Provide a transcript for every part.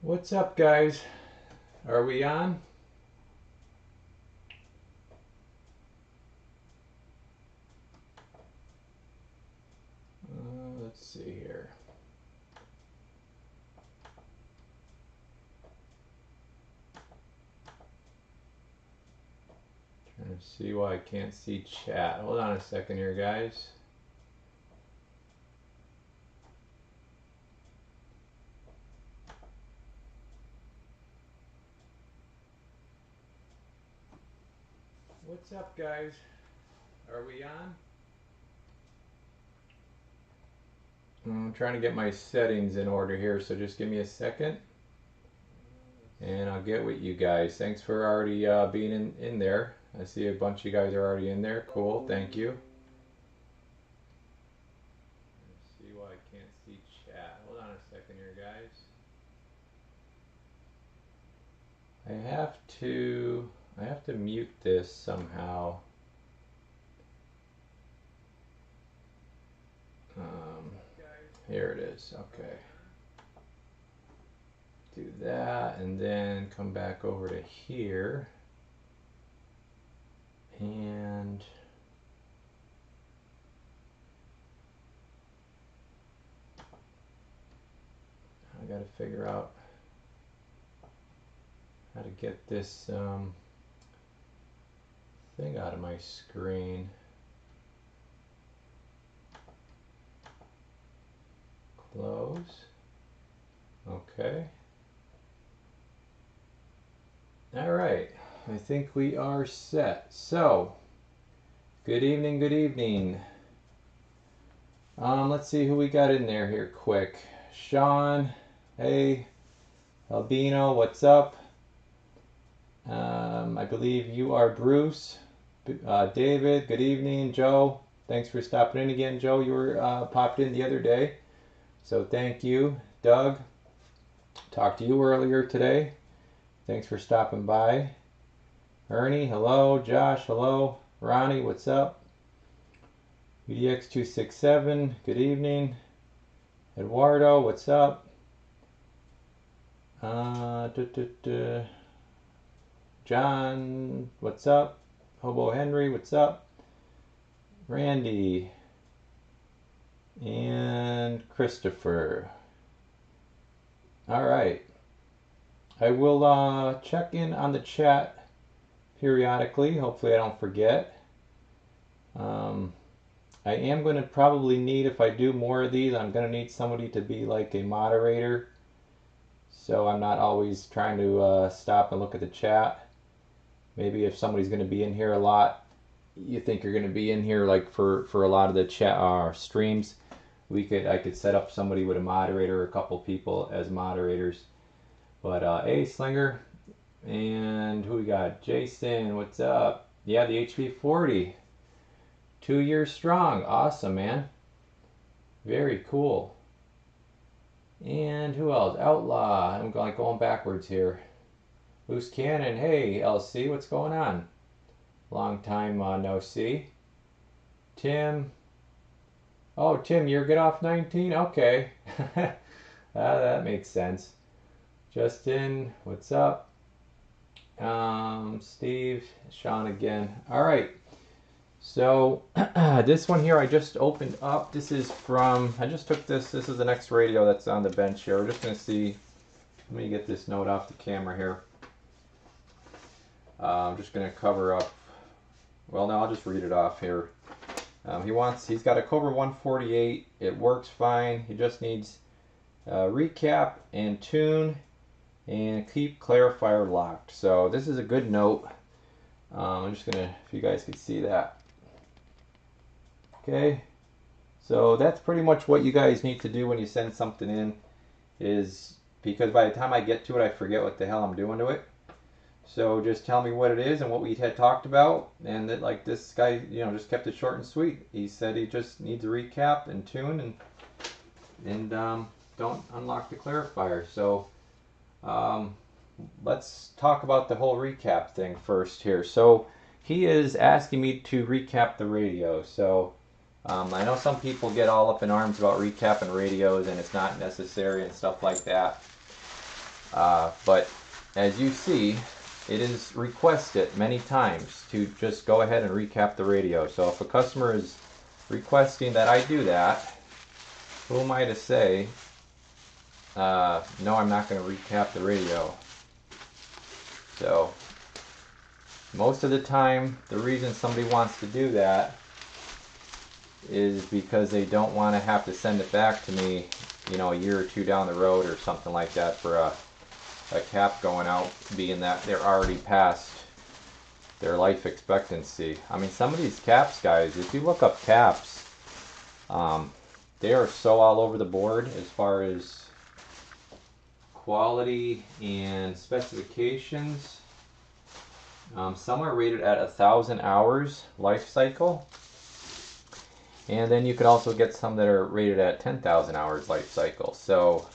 What's up, guys? Are we on? Let's see here. Trying to see why I can't see chat. Hold on a second here, guys. What's up, guys? Are we on? I'm trying to get my settings in order here, so just give me a second. And I'll get with you guys. Thanks for already being in there. I see a bunch of you guys are already in there. Cool, thank you. Let's see why I can't see chat. Hold on a second here, guys. I have to mute this somehow. Here it is. Okay. Do that and then come back over to here. And I got to figure out how to get this thing out of my screen. Close. Okay. All right. I think we are set. So, good evening, good evening. Let's see who we got in there here quick. Sean, hey. Albino, what's up? I believe you are Bruce. David, good evening. Joe, thanks for stopping in again. Joe, you were popped in the other day, so thank you. Doug, talked to you earlier today. Thanks for stopping by. Ernie, hello. Josh, hello. Ronnie, what's up? UDX267, good evening. Eduardo, what's up? John, what's up? Hobo Henry, what's up? Randy and Christopher. All right. I will check in on the chat periodically. Hopefully I don't forget. I am going to probably need, if I do more of these, I'm going to need somebody to be like a moderator, so I'm not always trying to stop and look at the chat. Maybe if somebody's going to be in here a lot, you think you're going to be in here like for a lot of the chat streams, I could set up somebody with a moderator, a couple people as moderators. But hey, Slinger, and who we got? Jason, what's up? Yeah, the HV40, 2 years strong. Awesome, man. Very cool. And who else? Outlaw. I'm going backwards here. Loose Cannon. Hey, LC, what's going on? Long time no see. Tim. Oh, Tim, you're good off 19? Okay. That makes sense. Justin, what's up? Steve, Sean again. All right. So this one here I just opened up. This is from, I just took this. This is the next radio that's on the bench here. We're just going to see. Let me get this note off the camera here. I'm just going to cover up. Well, no, I'll just read it off here. He's got a Cobra 148. It works fine. He just needs recap and tune and keep clarifier locked. So this is a good note. I'm just going to, if you guys could see that. Okay. So that's pretty much what you guys need to do when you send something in, is because by the time I get to it, I forget what the hell I'm doing to it. So just tell me what it is and what we had talked about, and that, like, this guy, just kept it short and sweet. He said he just needs a recap and tune and don't unlock the clarifier. So let's talk about the whole recap thing first here. So he is asking me to recap the radio. So I know some people get all up in arms about recapping radios and it's not necessary and stuff like that. But as you see, it is requested many times to just go ahead and recap the radio. So if a customer is requesting that I do that, who am I to say, no, I'm not going to recap the radio? So most of the time, the reason somebody wants to do that is because they don't want to have to send it back to me, you know, a year or two down the road or something like that for a cap going out, being that they're already past their life expectancy. I mean, some of these caps, guys, if you look up caps, they are so all over the board as far as quality and specifications. Some are rated at 1,000 hours life cycle, and then you could also get some that are rated at 10,000 hours life cycle. So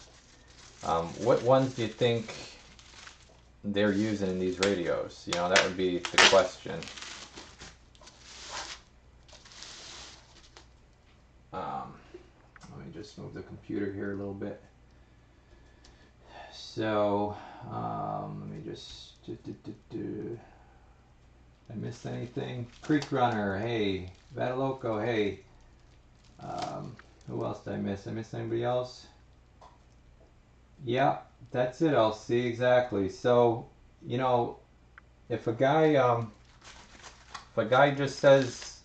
what ones do you think they're using in these radios? You know, that would be the question. Let me just move the computer here a little bit. So let me just did I miss anything? Creek Runner, hey. Vataloco, hey. Who else did I miss? I miss anybody else? Yeah, that's it, LC, exactly. So, you know, if a guy just says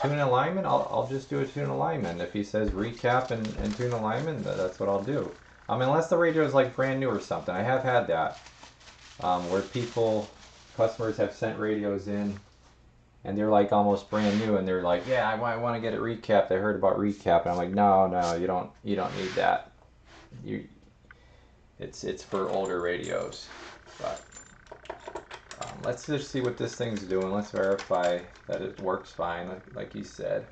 tune alignment, I'll just do a tune alignment. If he says recap and tune alignment, that's what I'll do. Unless the radio is like brand new or something. I have had that, where customers have sent radios in and they're like almost brand new, and they're like, yeah, I want to get it recapped. I heard about recap, and I'm like, no, you don't need that. It's for older radios. But let's just see what this thing's doing. Let's verify that it works fine, like you said.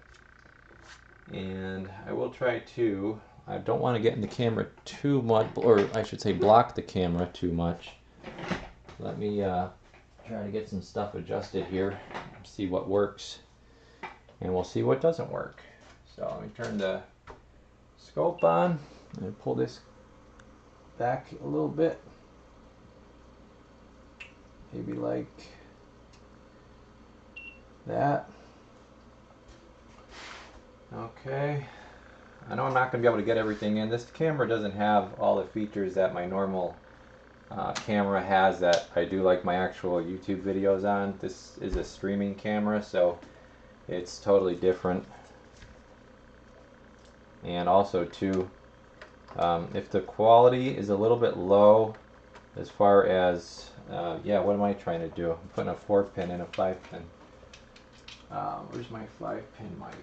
And I will try to. I don't want to get in the camera too much, or I should say block the camera too much. Let me try to get some stuff adjusted here, see what works, and we'll see what doesn't work. So let me turn the scope on and pull this back a little bit, maybe like that. Okay, I know I'm not going to be able to get everything in. This camera doesn't have all the features that my normal camera has that I do like my actual YouTube videos on. This is a streaming camera, so it's totally different. And also too, if the quality is a little bit low as far as yeah, what am I trying to do? I'm putting a 4-pin in a 5-pin. Where's my 5-pin mic?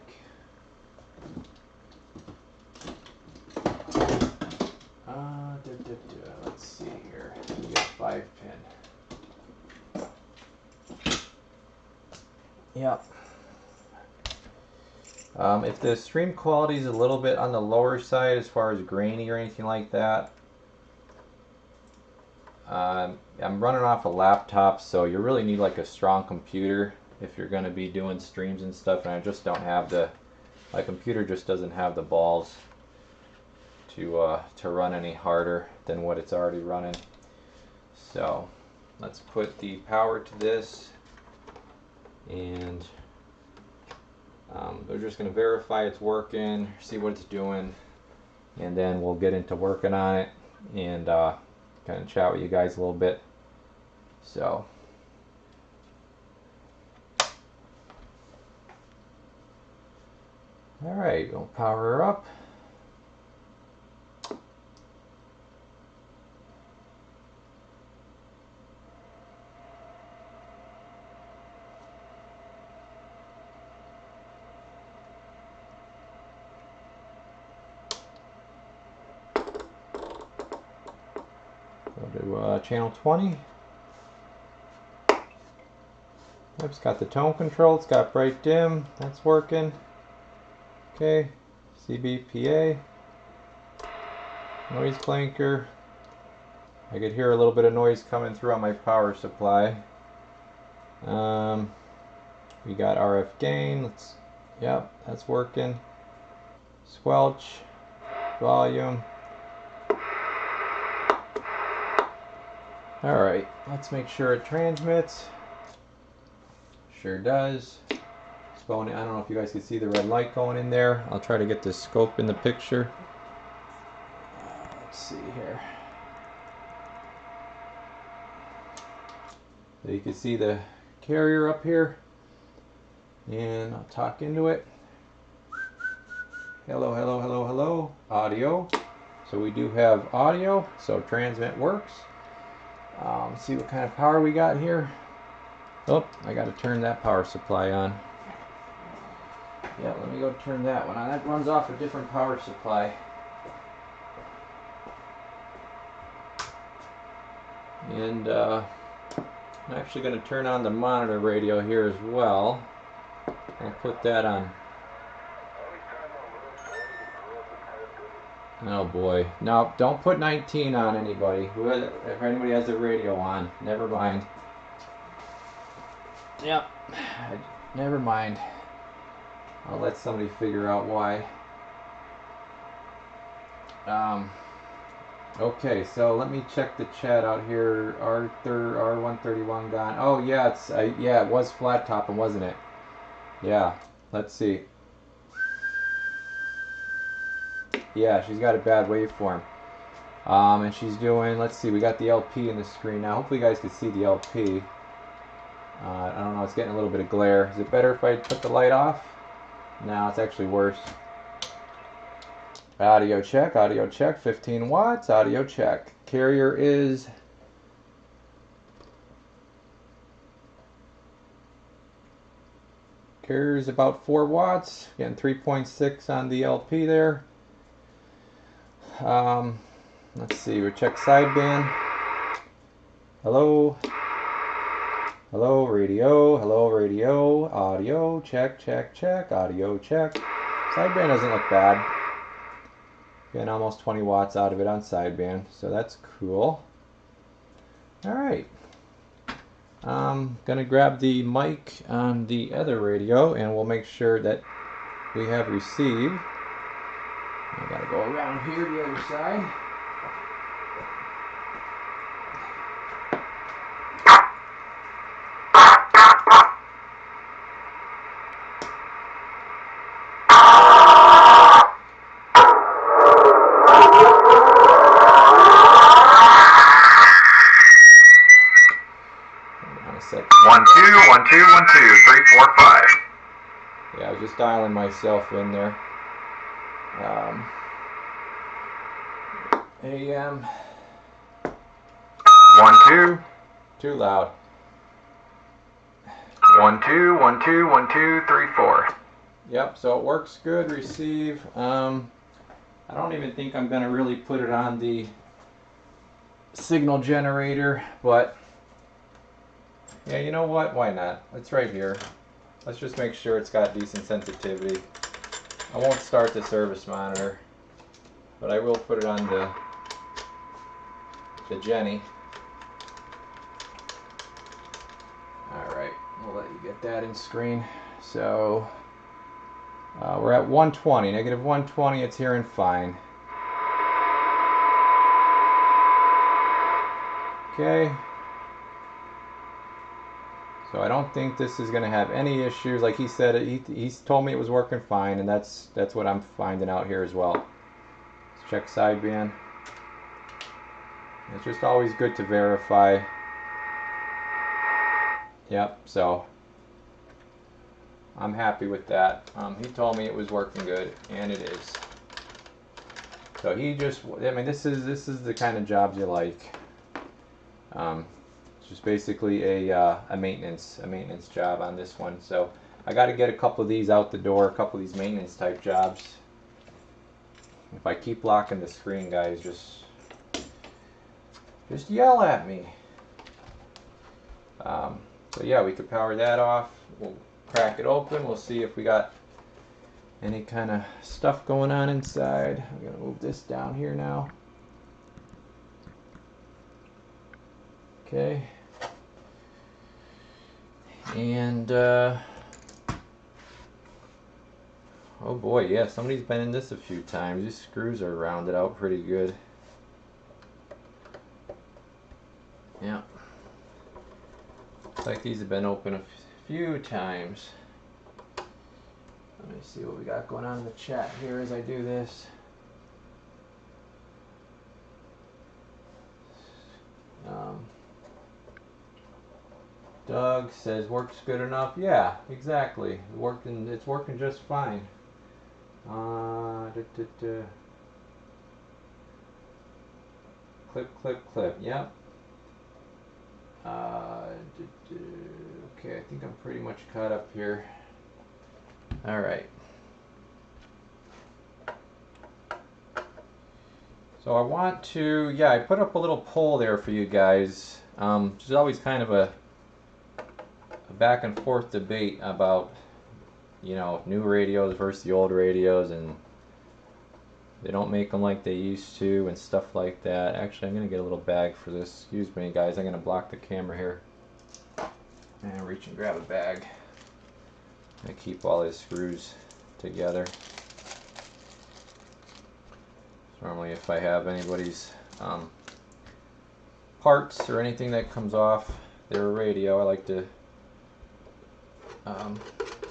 Let's see here. We got 5-pin. Yep. If the stream quality is a little bit on the lower side as far as grainy or anything like that, I'm running off a laptop, so you really need like a strong computer if you're going to be doing streams and stuff, and I just don't have my computer just doesn't have the balls to run any harder than what it's already running. So let's put the power to this, and they're just going to verify it's working, see what it's doing, and then we'll get into working on it and kind of chat with you guys a little bit. So alright, we'll power her up. Go to channel 20. It's got the tone control, it's got bright dim, that's working. Okay, CBPA, noise clanker. I could hear a little bit of noise coming through on my power supply. We got RF gain, yep, that's working. Squelch, volume. Alright, let's make sure it transmits. Sure does. It's going in. I don't know if you guys can see the red light going in there. I'll try to get the scope in the picture. Let's see here. So you can see the carrier up here. And I'll talk into it. Hello, hello, hello, hello. Audio. So we do have audio, so transmit works. See what kind of power we got here. Oh, I got to turn that power supply on. Yeah, let me go turn that one on. That runs off a different power supply. And I'm actually going to turn on the monitor radio here as well. I'll put that on. Oh boy. No, don't put 19 on anybody. If anybody has the radio on, never mind. Yep. Never mind. I'll let somebody figure out why. Okay, so let me check the chat out here. R131 gone. Oh yeah, it was flat topping, wasn't it? Yeah. Let's see. Yeah, she's got a bad waveform. And she's doing, let's see, we got the LP in the screen now. Hopefully you guys can see the LP. I don't know, it's getting a little bit of glare. Is it better if I put the light off? No, it's actually worse. Audio check, 15 watts, audio check. Carrier is about 4 watts. Again, 3.6 on the LP there. Let's see, we check sideband. Hello. Hello, radio, audio, check, audio check. Sideband doesn't look bad. Getting almost 20 watts out of it on sideband, so that's cool. Alright. I'm going to grab the mic on the other radio and we'll make sure that we have receive. I got to go around here to the other side. One, two, 3, 4, 5. Yeah, I was just dialing myself in there. AM. 1, 2. Too loud. 1, 2, 3, 4. Yep, so it works good. Receive. I don't even think I'm going to really put it on the signal generator, but yeah, you know what? Why not? It's right here. Let's just make sure it's got decent sensitivity. I won't start the service monitor, but I will put it on the Jenny. Alright, we'll let you get that in screen. So we're at 120, negative 120, it's hearing fine. Okay. So I don't think this is going to have any issues. Like he said, he's told me it was working fine, and that's what I'm finding out here as well. Let's check sideband. It's just always good to verify. Yep, so I'm happy with that. He told me it was working good, and it is. So he just, I mean, this is the kind of jobs you like. It's just basically a maintenance job on this one. So I got to get a couple of these out the door, a couple of these maintenance type jobs. If I keep locking the screen, guys, just yell at me. So yeah, we could power that off. We'll crack it open. We'll see if we got any kind of stuff going on inside. I'm gonna move this down here now. Okay. And oh boy, yeah, somebody's been in this a few times. These screws are rounded out pretty good. Yeah. Looks like these have been open a few times. Let me see what we got going on in the chat here as I do this. Doug says works good enough. Yeah, exactly. It's working just fine. Clip, clip, clip. Yep. Okay, I think I'm pretty much caught up here. All right. So I want to, yeah, I put up a little poll there for you guys. There's always kind of a back and forth debate about, new radios versus the old radios, and they don't make them like they used to and stuff like that. Actually, I'm going to get a little bag for this. Excuse me, guys. I'm going to block the camera here and reach and grab a bag. I keep all these screws together. Normally, if I have anybody's parts or anything that comes off their radio, I like to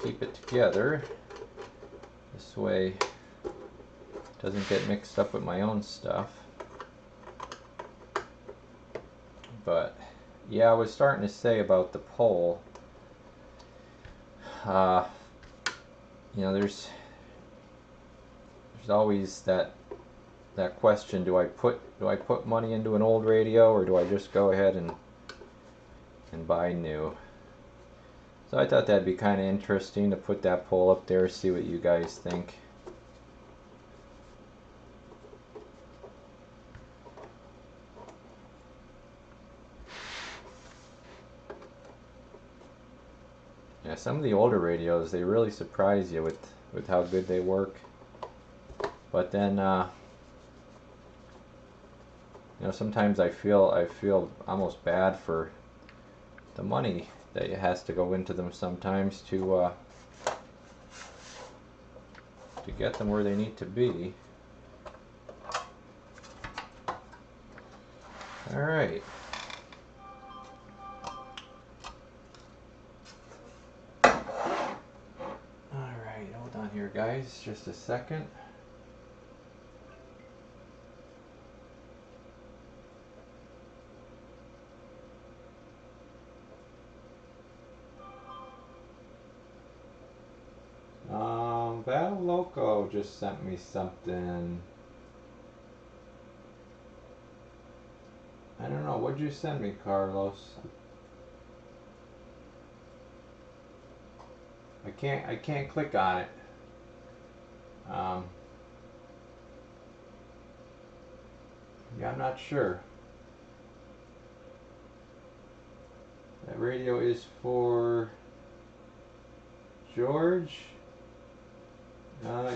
keep it together. This way it doesn't get mixed up with my own stuff. But yeah, I was starting to say about the poll. There's always that question: do I put money into an old radio, or do I just go ahead and buy new? So I thought that'd be kind of interesting to put that poll up there, see what you guys think. Yeah, some of the older radios, they really surprise you with how good they work. But then, sometimes I feel almost bad for the money that has to go into them sometimes to get them where they need to be. All right. Hold on here, guys, just a second. Battle Loco just sent me something. I don't know, what'd you send me, Carlos? I can't click on it. Yeah, I'm not sure. That radio is for George?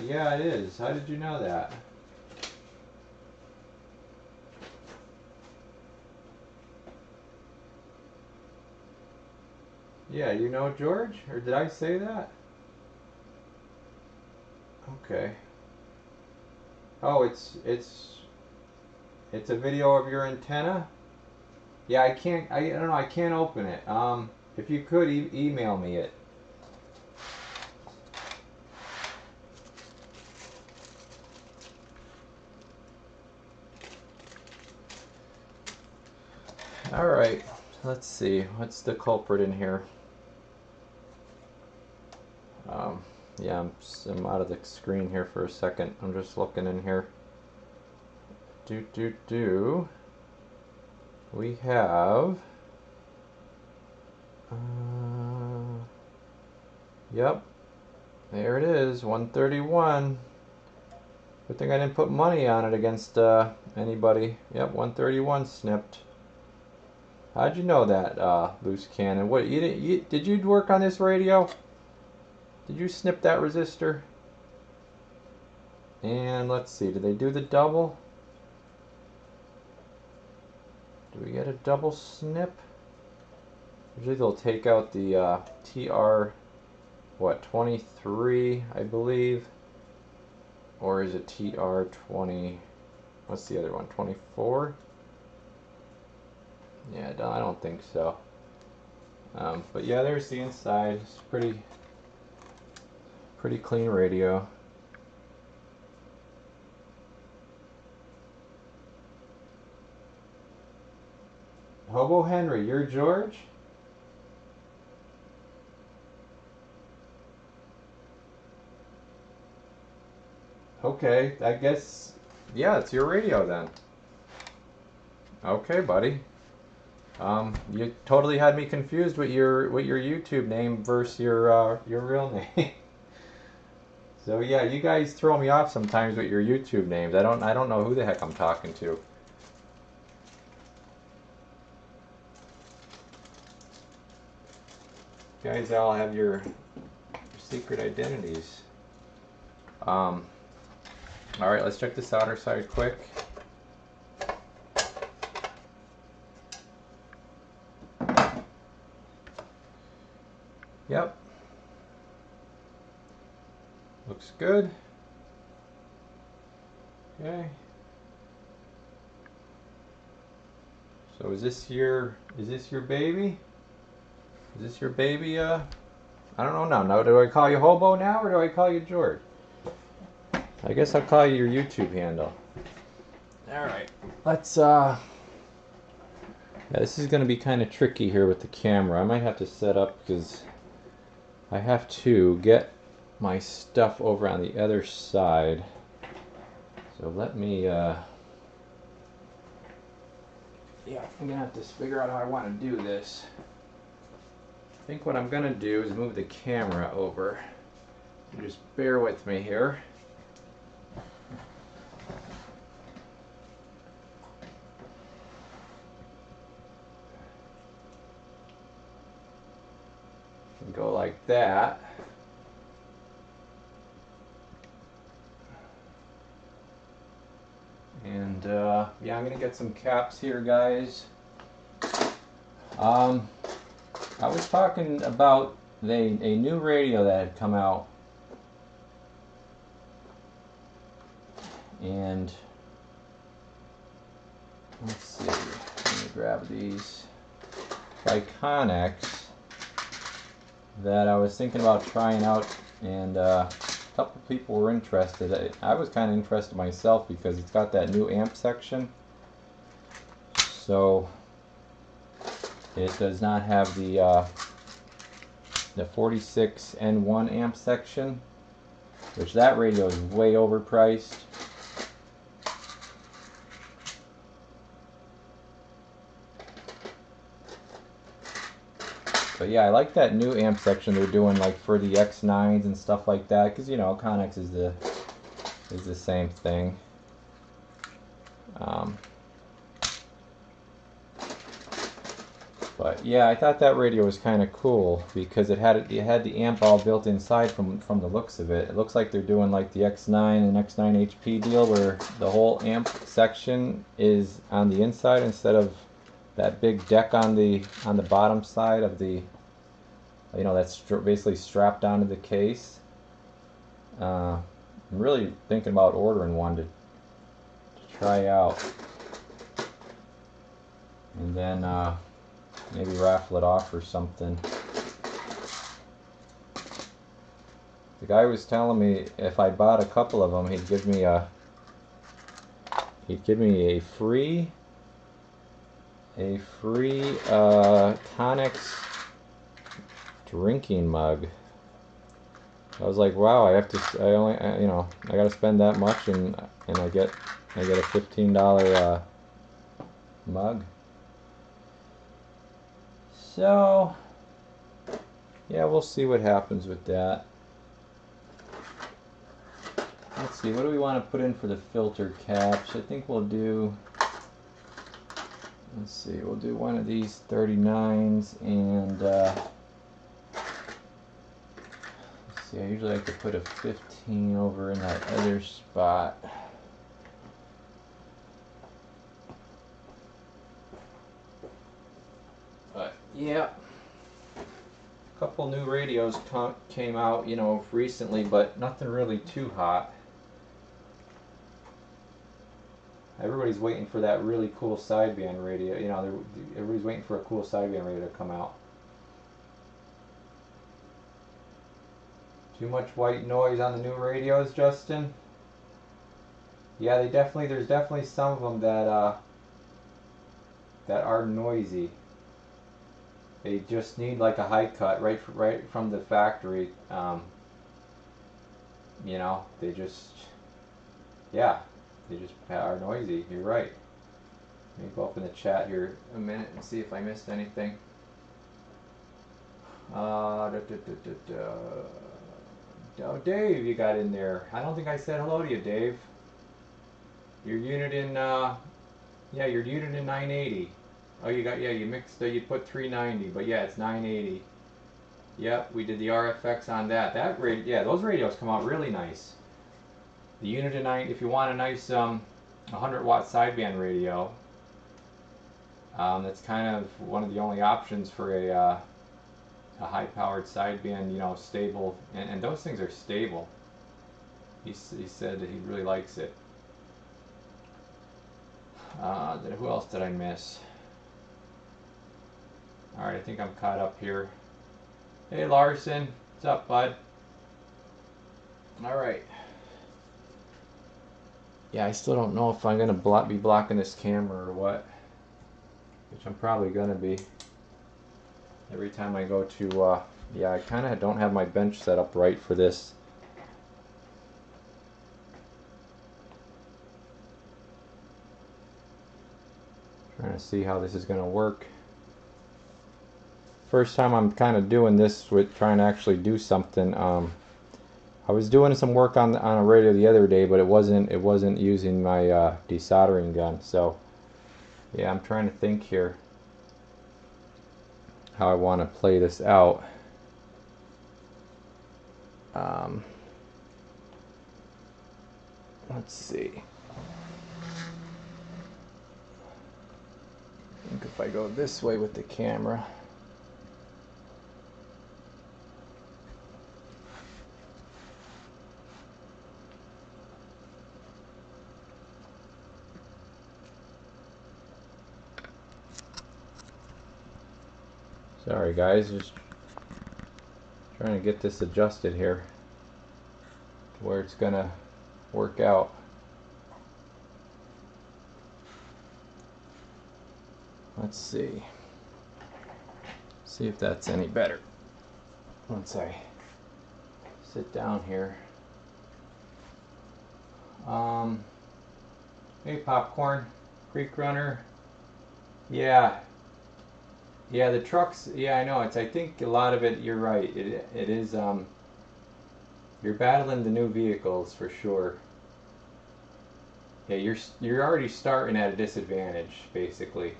Yeah, it is. How did you know that? Yeah, you know George? Or did I say that? Okay. Oh, it's a video of your antenna? Yeah, I don't know, I can't open it. If you could email me it. Alright, let's see. What's the culprit in here? Yeah, I'm out of the screen here for a second. I'm just looking in here. We have... Yep. There it is, 131. Good thing I didn't put money on it against anybody. Yep, 131 snipped. How'd you know that, Loose Cannon? What, did you work on this radio? Did you snip that resistor? And let's see, did they do the double? Do we get a double snip? Usually they'll take out the TR, 23, I believe. Or is it TR20? What's the other one? 24? Yeah, I don't think so. But yeah, there's the inside. It's pretty clean radio. Hobo Henry, you're George? Okay, I guess, yeah, it's your radio then. Okay, buddy. You totally had me confused with your YouTube name versus your real name. So yeah, you guys throw me off sometimes with your YouTube names. I don't know who the heck I'm talking to. You guys all have your secret identities. All right, let's check the solder side quick. Yep. Looks good. Okay. So is this your baby? Is this your baby? I don't know now. Now, do I call you Hobo now, or do I call you George? I guess I'll call you your YouTube handle. All right. Let's yeah, this is gonna be kind of tricky here with the camera. I might have to set up because I have to get my stuff over on the other side. So let me yeah, I'm gonna have to figure out how I want to do this. I think what I'm gonna do is move the camera over. Just bear with me here. Go like that. And yeah, I'm gonna get some caps here, guys. I was talking about a new radio that had come out, and let's see, let me grab these by Connex that I was thinking about trying out, and a couple people were interested. I was kind of interested myself because it's got that new amp section. So it does not have the 46 N1 amp section, which that radio is way overpriced. But yeah, I like that new amp section they're doing, like for the X9s and stuff like that, because you know Connex is the same thing. But yeah, I thought that radio was kind of cool because it had the amp all built inside from the looks of it. It looks like they're doing like the X9 and X9 HP deal, where the whole amp section is on the inside instead of that big deck on the bottom side of the, you know, that's basically strapped onto the case. I'm really thinking about ordering one to try out, and then maybe raffle it off or something. The guy was telling me if I bought a couple of them, he'd give me a free Connex drinking mug. I was like, wow, I gotta spend that much, and I get a $15 mug. So yeah, we'll see what happens with that. Let's see, what do we want to put in for the filter caps? I think we'll do, let's see, we'll do one of these 39s, and let's see, I usually like to put a 15 over in that other spot. But yeah, a couple new radios came out, you know, recently, but nothing really too hot. Everybody's waiting for that really cool sideband radio. You know, everybody's waiting for a cool sideband radio to come out. Too much white noise on the new radios, Justin? Yeah, there's definitely some of them that are noisy. They just need like a high cut right from the factory. You know, they just are noisy. You're right. Let me go up in the chat here a minute and see if I missed anything. Oh, Dave, you got in there. I don't think I said hello to you, Dave. Your unit in, your unit in 980. Oh, you mixed, you put 390, but yeah, it's 980. Yep, we did the RFX on that. Those radios come out really nice. The unit in 9, if you want a nice 100 watt sideband radio, that's kind of one of the only options for a high-powered sideband, you know, stable, and those things are stable. He said that he really likes it. Who else did I miss? All right, I think I'm caught up here. Hey Larson, what's up, bud? All right. Yeah, I still don't know if I'm gonna be blocking this camera or what, which I'm probably gonna be. Every time I go to, I kind of don't have my bench set up right for this. Trying to see how this is going to work. First time I'm kind of doing this with trying to actually do something. I was doing some work on a radio the other day, but it wasn't using my desoldering gun. So yeah, I'm trying to think here how I want to play this out. Let's see. I think if I go this way with the camera. Sorry guys, just trying to get this adjusted here to where it's gonna work out. Let's see if that's any better once I sit down here. Hey Popcorn, Creek Runner. Yeah, the trucks, yeah, I know. I think a lot of it, you're right. It is, you're battling the new vehicles for sure. Yeah, you're already starting at a disadvantage, basically.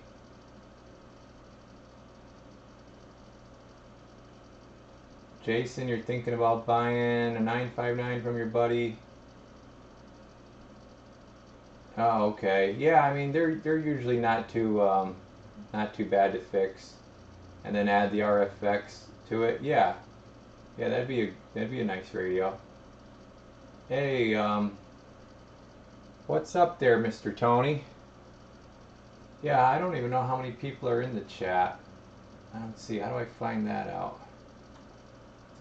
Jason, you're thinking about buying a 959 from your buddy. Oh, okay. Yeah, I mean they're usually not too bad to fix, and then add the RFX to it. Yeah, that'd be a nice radio. Hey, what's up there, Mr. Tony? Yeah, I don't even know how many people are in the chat. I don't see. How do I find that out?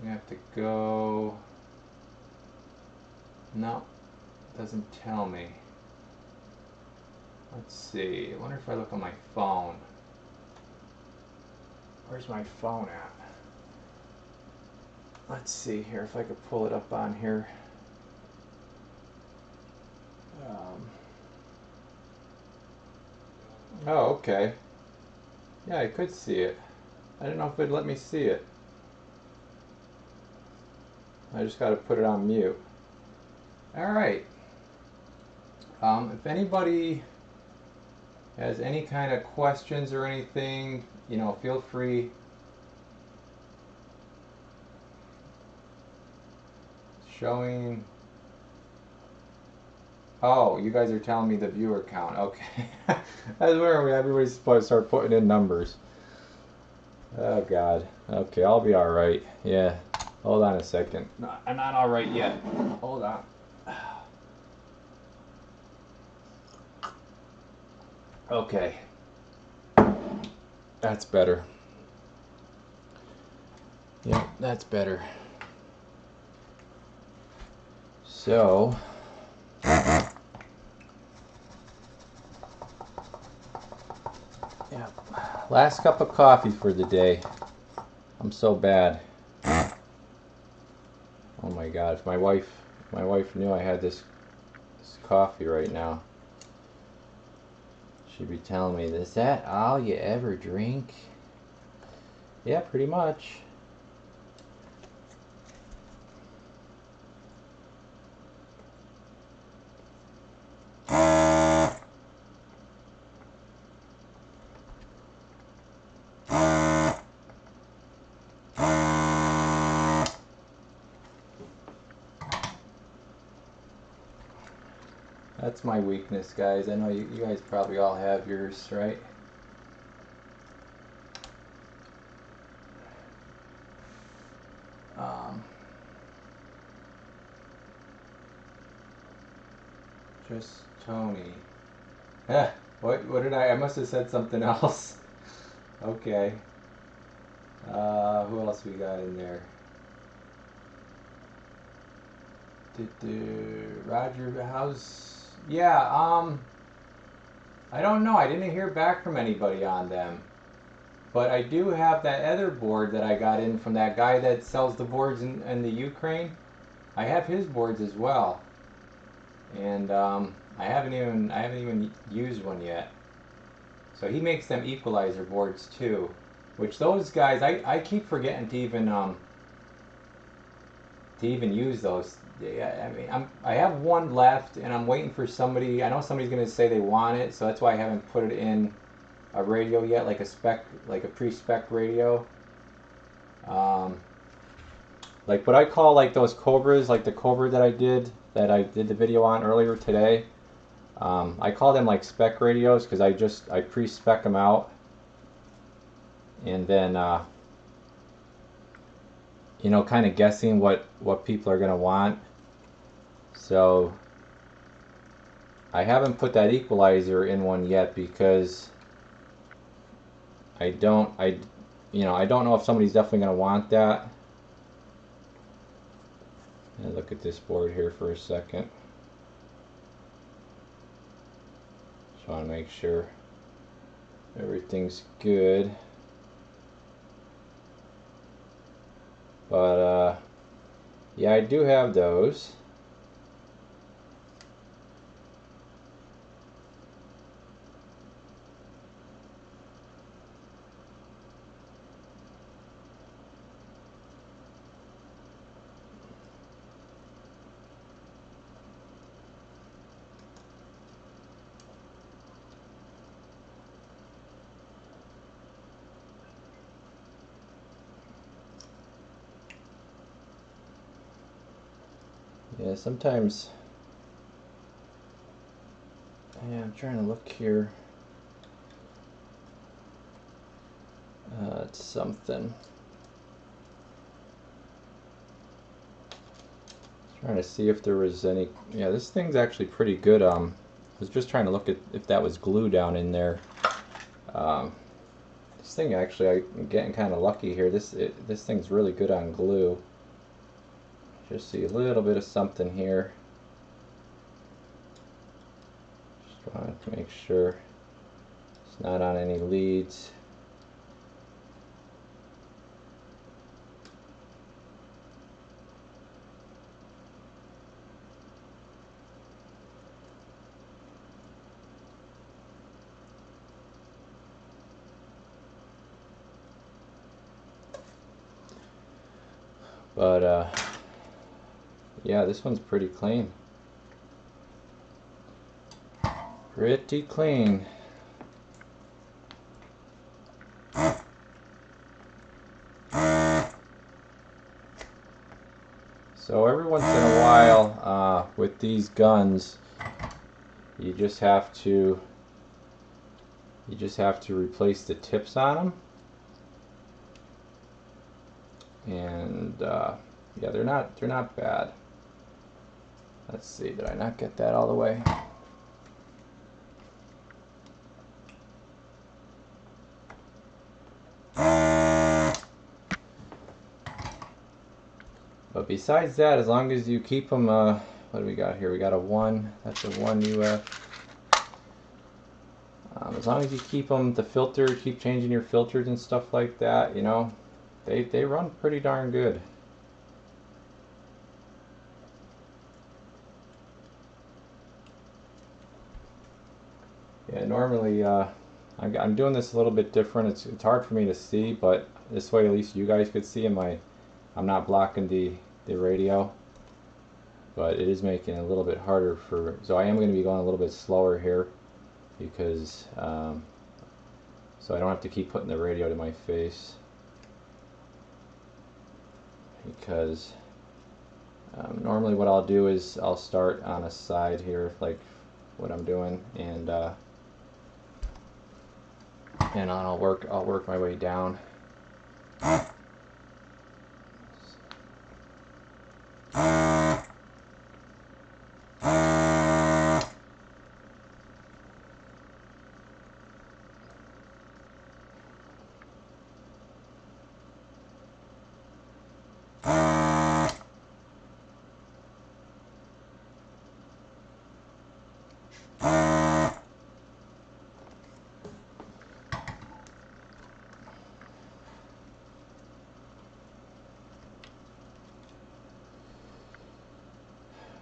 I have to go. No, it doesn't tell me. Let's see. I wonder if I look on my phone. Where's my phone at? Let's see here if I could pull it up on here. Oh, okay. Yeah, I could see it. I didn't know if it'd let me see it. I just got to put it on mute. All right. If anybody has any kind of questions or anything, you know, feel free. Showing. Oh, you guys are telling me the viewer count. Okay. That's where everybody's supposed to start putting in numbers. Oh, God. Okay, I'll be all right. Yeah. Hold on a second. No, I'm not all right yet. Hold on. Okay. That's better. Yep, that's better. So, yeah, last cup of coffee for the day. I'm so bad. Oh my God, if my wife knew I had this coffee right now, she'd be telling me, is that all you ever drink? Yeah, pretty much. That's my weakness, guys. I know you guys probably all have yours, right? Just Tony. What did I must have said something else. Okay. Who else we got in there? Roger, how's... Yeah, I don't know. I didn't hear back from anybody on them. But I do have that other board that I got in from that guy that sells the boards in the Ukraine. I have his boards as well. And I haven't even used one yet. So he makes them equalizer boards too. Which those guys, I keep forgetting to even use those. Yeah, I mean, I have one left, and I'm waiting for somebody. I know somebody's gonna say they want it, so that's why I haven't put it in a radio yet, like a pre-spec radio. Um, like what I call like those Cobras, like the Cobra that I did the video on earlier today. I call them like spec radios because I pre-spec them out, and then you know, kind of guessing what people are gonna want. So I haven't put that equalizer in one yet because I don't know if somebody's definitely gonna want that. And look at this board here for a second. Just want to make sure everything's good. But yeah, I do have those. Yeah, sometimes. Yeah, I'm trying to look here. It's something. Trying to see if there was any. Yeah, this thing's actually pretty good. I was just trying to look at if that was glue down in there. This thing actually, I'm getting kind of lucky here. This thing's really good on glue. Just see a little bit of something here. Just wanted to make sure it's not on any leads. But yeah, this one's pretty clean. Pretty clean. So every once in a while, with these guns, you just have to replace the tips on them. And yeah, they're not bad. Let's see, did I not get that all the way? besides that, as long as you keep them, what do we got here? We got a 1. That's a 1 UF. As long as you keep them, the filter, keep changing your filters and stuff like that, you know, they run pretty darn good. Yeah, normally I'm doing this a little bit different. It's hard for me to see, but this way at least you guys could see I'm not blocking the radio, but it is making it a little bit harder for. So I am going to be going a little bit slower here because so I don't have to keep putting the radio to my face, because normally what I'll do is I'll start on a side here, like what I'm doing, and I'll work my way down.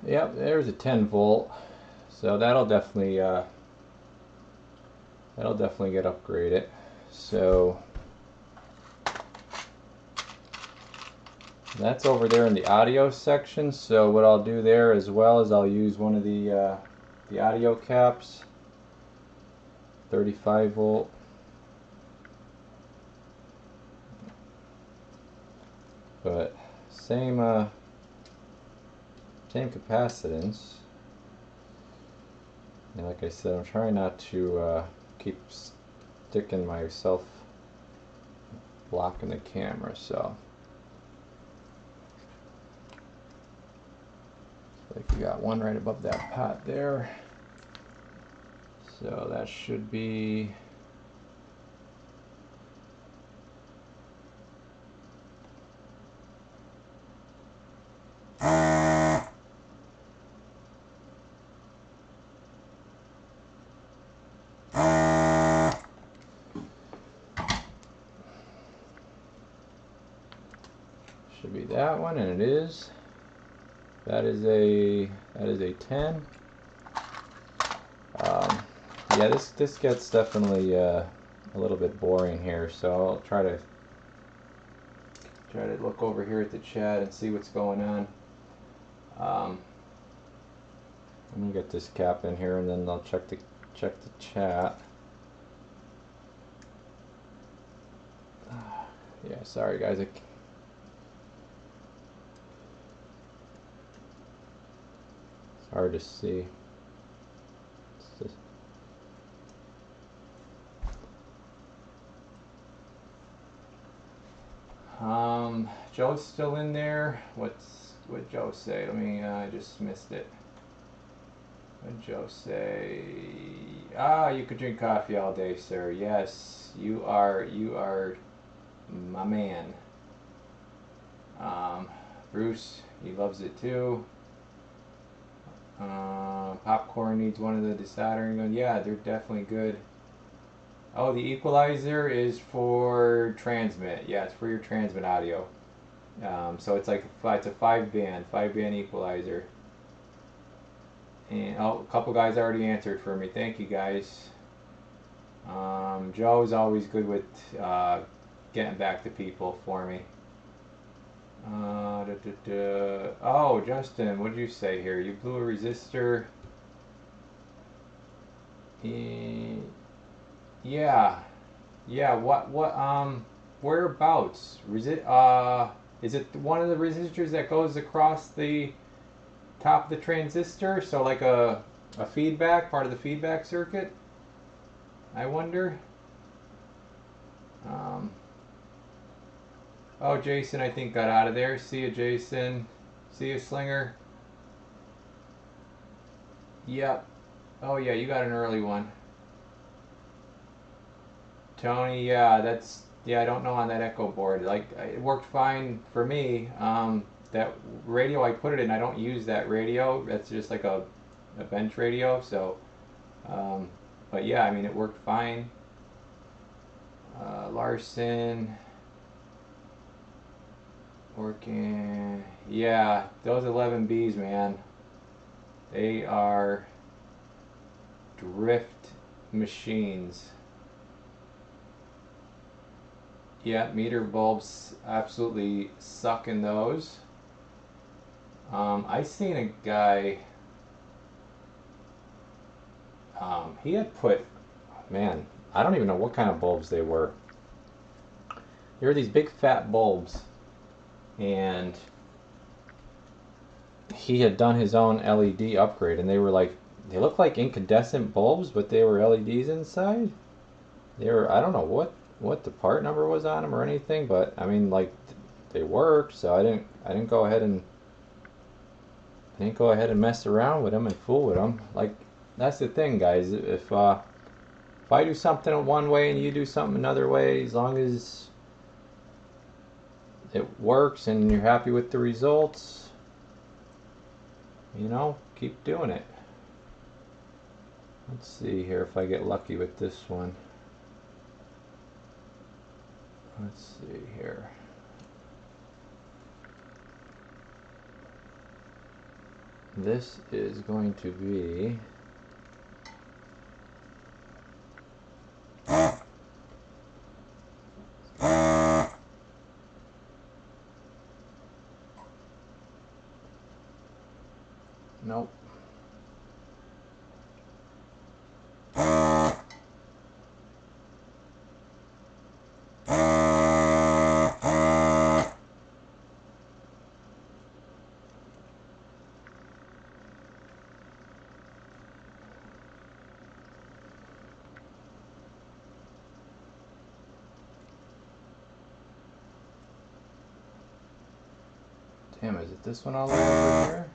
Yep, there's a 10 volt, so that'll definitely get upgraded. So that's over there in the audio section. So what I'll do there as well is I'll use one of the audio caps, 35 volt. But same capacitance. And like I said, I'm trying not to keep sticking myself blocking the camera, so like we got one right above that pot there, so that should be that one, and it is. That is a 10. Yeah, this gets definitely a little bit boring here, so I'll try to look over here at the chat and see what's going on. Let me get this cap in here, and then I'll check the chat. Yeah, sorry guys. It's hard to see. It's just... Joe's still in there. What Joe say? Let me. I just missed it. What did Joe say? Ah, you could drink coffee all day, sir. Yes, you are my man. Bruce, he loves it too. Popcorn needs one of the desoldering guns. Yeah, they're definitely good. Oh, the equalizer is for transmit. Yeah, it's for your transmit audio. So it's like it's a 5-band equalizer. And oh, a couple guys already answered for me. Thank you guys. Joe's always good with getting back to people for me. Oh, Justin, what did you say here? You blew a resistor. Yeah. What? Whereabouts? Is it one of the resistors that goes across the top of the transistor? So like a feedback, part of the feedback circuit? I wonder. Oh, Jason, I think got out of there. See you, Jason. See you, Slinger. Yep. Oh yeah, you got an early one. Tony, yeah, I don't know on that Echo board. Like, it worked fine for me. that radio I put it in, I don't use that radio. That's just like a bench radio. So, but yeah, I mean, it worked fine. Larson working. Yeah, those 11Bs, man, they are drift machines. Yeah, meter bulbs absolutely suck in those. I seen a guy. He had put, man, I don't even know what kind of bulbs they were. They were these big fat bulbs, and he had done his own LED upgrade, and they were like, they looked like incandescent bulbs, but they were LEDs inside. They were, I don't know what the part number was on them or anything, but I mean, like, they worked, so I didn't go ahead and mess around with them and fool with them. Like, that's the thing, guys. If I do something one way and you do something another way, as long as it works and you're happy with the results, you know, keep doing it. Let's see here if I get lucky with this one. Let's see here. This is going to be nope. Damn, is it this one all the way over here?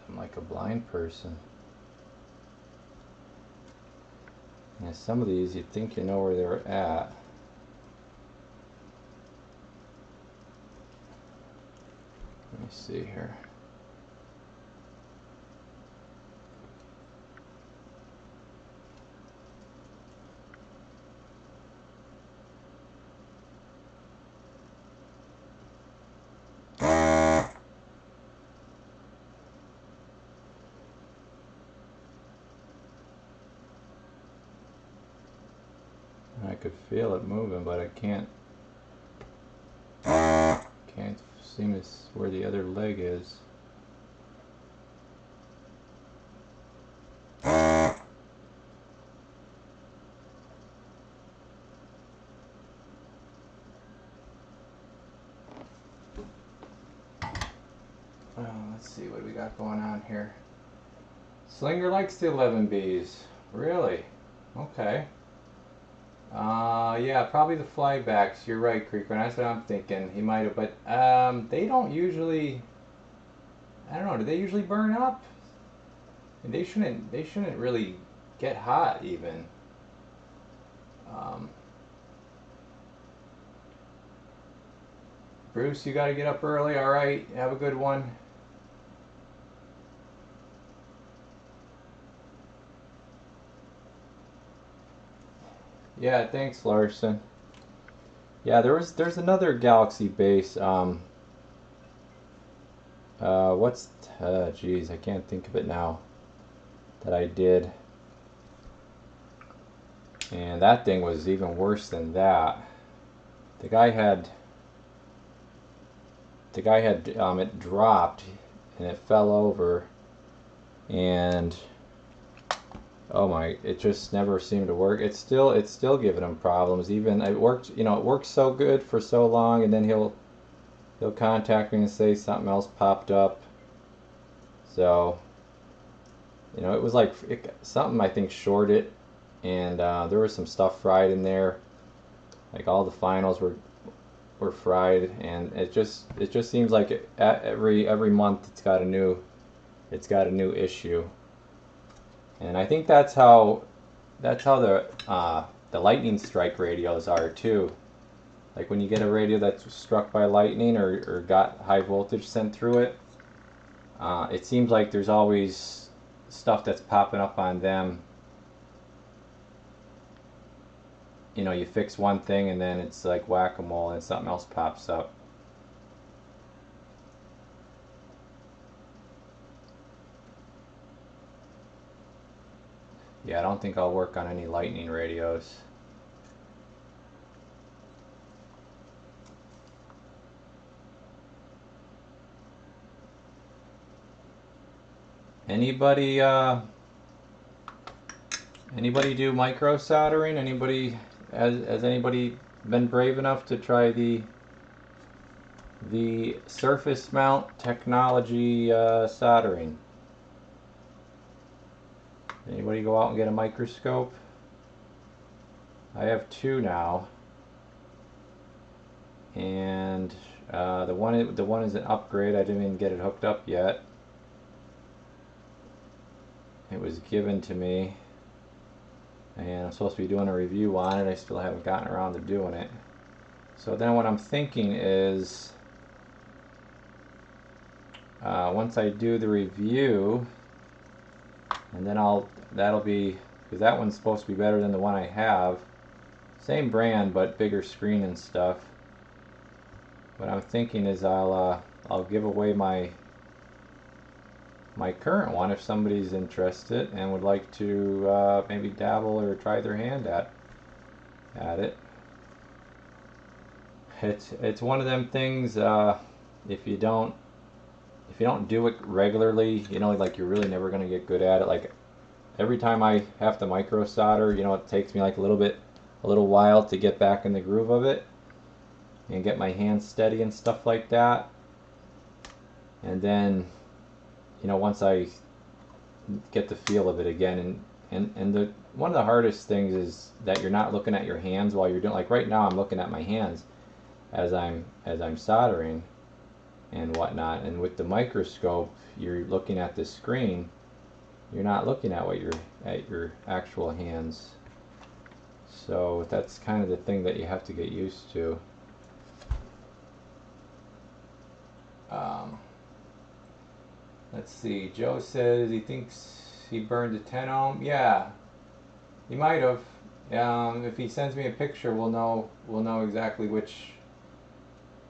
I'm like a blind person. Yeah, some of these you'd think you know where they're at. Let me see here. I could feel it moving, but I can't seem to where the other leg is. Let's see what we got going on here. Slinger likes the 11Bs. Really? Okay. Yeah, probably the flybacks. You're right, Creeper. That's what I'm thinking. He might have, but they don't usually. I don't know. Do they usually burn up? And they shouldn't. They shouldn't really get hot even. Bruce, you got to get up early. All right. Have a good one. Yeah, thanks, Larson. Yeah, there's another Galaxy base. Geez, I can't think of it now. That I did, and that thing was even worse than that. The guy had it dropped, and it fell over, and oh my, it just never seemed to work. It's still giving him problems. Even it worked, you know, it worked so good for so long, and then he'll contact me and say something else popped up. So, you know, it was like something I think shorted, and there was some stuff fried in there. Like all the finals were fried, and it just seems like every month it's got a new issue. And I think that's how the the lightning strike radios are too. Like when you get a radio that's struck by lightning or got high voltage sent through it, it seems like there's always stuff that's popping up on them. You know, you fix one thing and then it's like whack-a-mole and something else pops up. Yeah, I don't think I'll work on any lightning radios. Anybody do micro soldering? Has anybody been brave enough to try the surface mount technology soldering? Anybody go out and get a microscope? I have two now, and the one is an upgrade. I didn't even get it hooked up yet. It was given to me, and I'm supposed to be doing a review on it. I still haven't gotten around to doing it. So then what I'm thinking is, once I do the review, and then that'll be, because that one's supposed to be better than the one I have. Same brand, but bigger screen and stuff. What I'm thinking is I'll give away my current one if somebody's interested and would like to maybe dabble or try their hand at it. It's one of them things. If you don't do it regularly, you know, like you're really never gonna get good at it. Like every time I have to micro solder, you know, it takes me like a little while to get back in the groove of it and get my hands steady and stuff like that. And then, you know, once I get the feel of it again, and one of the hardest things is that you're not looking at your hands while you're doing, like right now I'm looking at my hands as I'm soldering and whatnot, and with the microscope you're looking at the screen, you're not looking at your actual hands. So that's kind of the thing that you have to get used to. Let's see, Joe says he thinks he burned a 10 ohm. Yeah, he might have. If he sends me a picture, we'll know exactly which.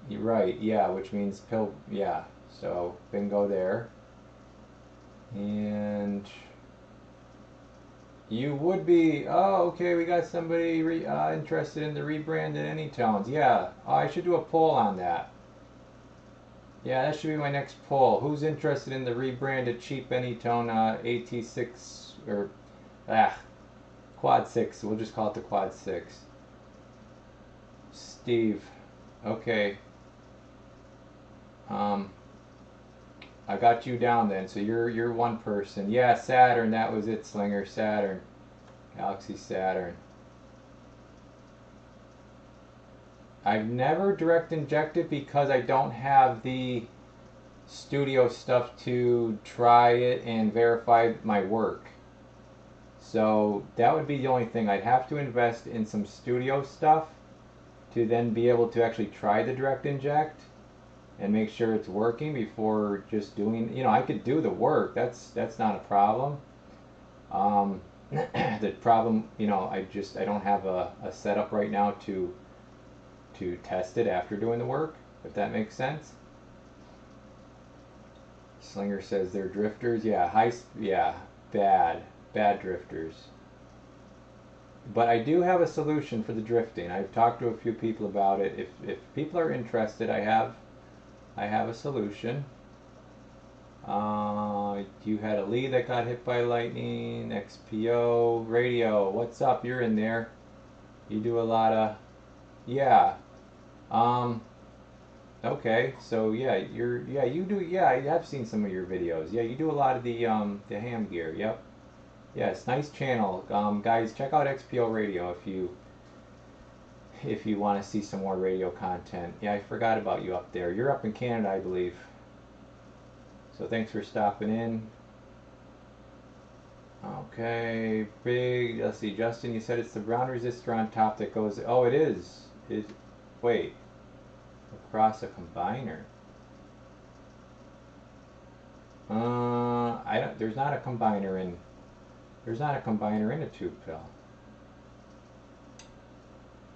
You're right, yeah, which means pill, yeah. So bingo there. And you would be, oh, okay, we got somebody interested in the rebranded Anytones. Yeah, I should do a poll on that. Yeah, that should be my next poll. Who's interested in the rebranded cheap Anytone AT6 or Quad 6? We'll just call it the Quad 6. Steve. Okay. I got you down then. So you're one person. Yeah, Saturn. That was it, Slinger. Saturn. Galaxy Saturn. I've never direct injected because I don't have the studio stuff to try it and verify my work. So that would be the only thing. I'd have to invest in some studio stuff to then be able to actually try the direct inject and make sure it's working before just doing, you know, I could do the work. That's not a problem. The problem, you know, I don't have a setup right now to test it after doing the work, if that makes sense. Slinger says they're drifters. Yeah, bad drifters. But I do have a solution for the drifting. I've talked to a few people about it. If people are interested, I have a solution. You had a Lee that got hit by lightning. XPO radio. What's up? You're in there. You do a lot of, yeah. Okay, so yeah, I have seen some of your videos. Yeah, you do a lot of the ham gear. Yep. Yeah, it's nice channel. Guys, check out XPO Radio if you want to see some more radio content. Yeah, I forgot about you up there. You're up in Canada, I believe. So thanks for stopping in. Okay, big. Let's see, Justin. You said it's the ground resistor on top that goes. Oh, it is. Wait, across a combiner. I don't. There's not a combiner in. There's not a combiner in a tube pill,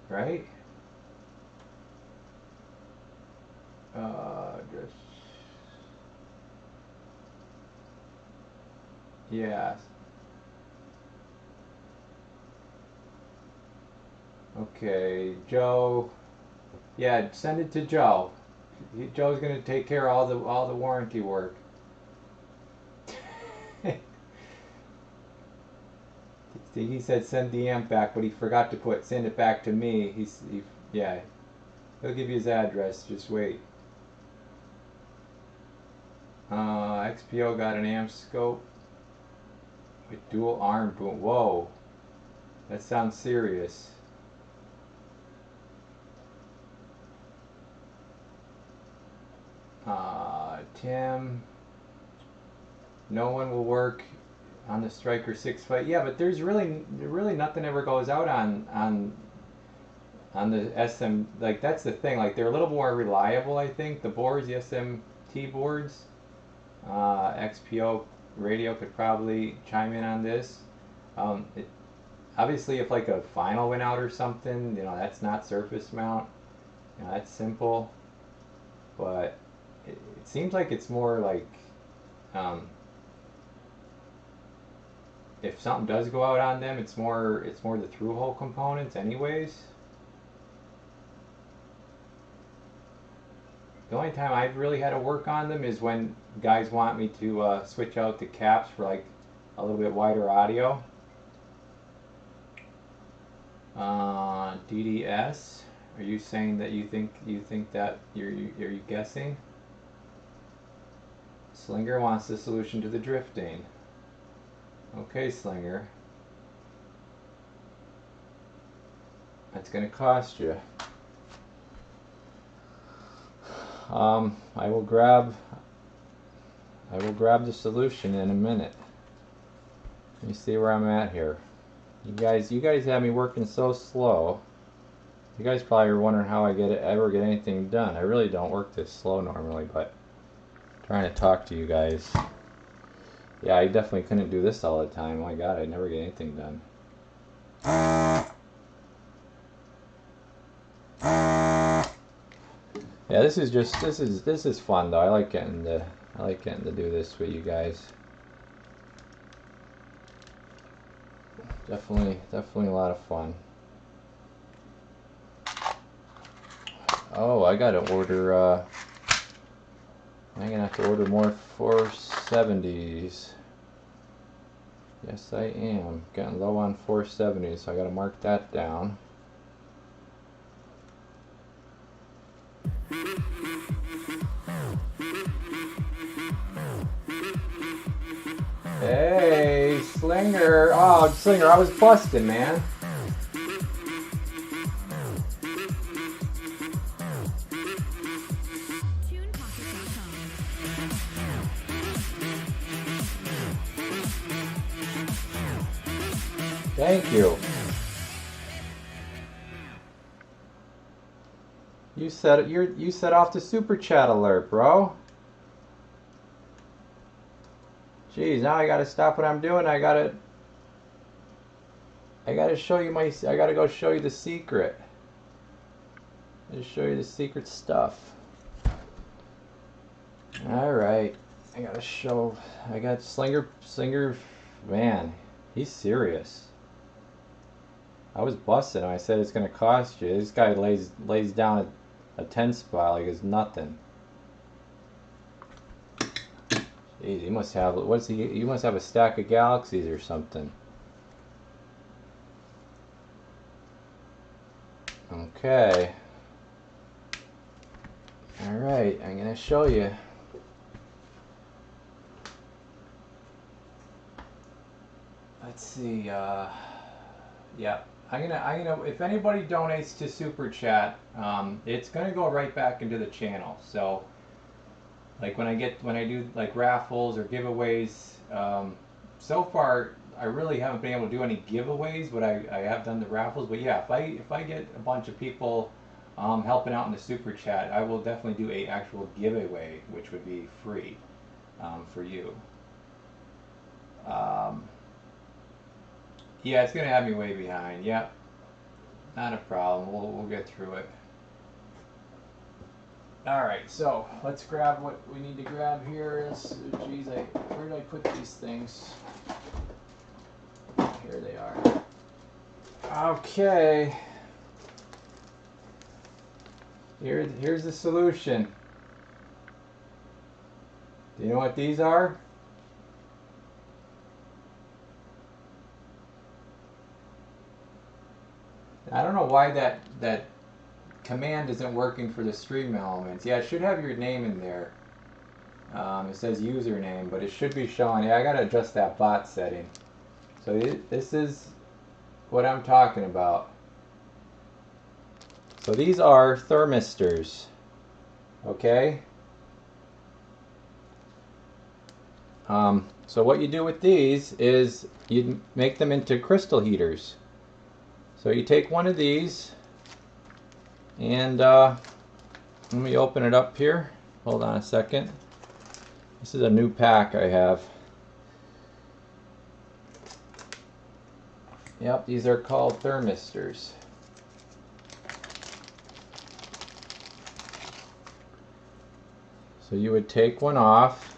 right? Just yeah. Okay, Joe. Yeah, send it to Joe. Joe's gonna take care of all the warranty work. He said send the amp back, but he forgot to send it back to me. Yeah, he'll give you his address. Just wait. XPO got an amp scope with dual arm boom. Whoa, that sounds serious. Tim, no one will work on the Striker 6 fight. Yeah, but there's really nothing ever goes out on the SM. Like that's the thing. Like they're a little more reliable, I think. The boards, the SMT boards. XPO radio could probably chime in on this. Obviously, if like a final went out or something, that's not surface mount. That's simple. But it seems like it's more like if something does go out on them, it's more the through hole components, anyways. The only time I've really had to work on them is when guys want me to switch out the caps for like a little bit wider audio. DDS, are you saying that you think that are you guessing? Slinger wants the solution to the drifting. Okay, Slinger. That's gonna cost you. I will grab the solution in a minute. Let me see where I'm at here. You guys have me working so slow. You guys probably are wondering how I ever get anything done. I really don't work this slow normally, but I'm trying to talk to you guys. Yeah, I definitely couldn't do this all the time. Oh my God, I'd never get anything done. Yeah, this is fun though. I like getting to do this with you guys. Definitely a lot of fun. Oh, I gotta order. I'm gonna have to order more 470s. Yes, I am. Getting low on 470s, so I gotta mark that down. Hey, Slinger. Oh, Slinger, I was busting, man. Thank you. You set off the super chat alert, bro. Jeez, now I gotta stop what I'm doing. I gotta show you I gotta go show you the secret. Just show you the secret stuff. Alright. I got Slinger, man, he's serious. I was busting him. I said it's gonna cost you. This guy lays down a 10 spot like it's nothing. Jeez, he must have he must have a stack of galaxies or something. Okay. Alright, I'm gonna show you. Let's see, yeah. I'm gonna if anybody donates to Super Chat, it's gonna go right back into the channel. So like when I do like raffles or giveaways, so far I really haven't been able to do any giveaways, but I have done the raffles. But yeah, if I get a bunch of people helping out in the super chat, I will definitely do a actual giveaway, which would be free for you. Yeah, it's gonna have me way behind. Yep, not a problem. We'll get through it. All right, so let's grab what we need to grab here. Geez, where did I put these things? Here they are. Okay. Here's the solution. Do you know what these are? I don't know why that command isn't working for the stream elements. Yeah, it should have your name in there. It says username, but it should be showing. Yeah, I gotta adjust that bot setting. So this is what I'm talking about. So these are thermistors, okay? So what you do with these is you make them into crystal heaters. So you take one of these and let me open it up here. Hold on a second. This is a new pack I have. Yep, these are called thermistors. So you would take one off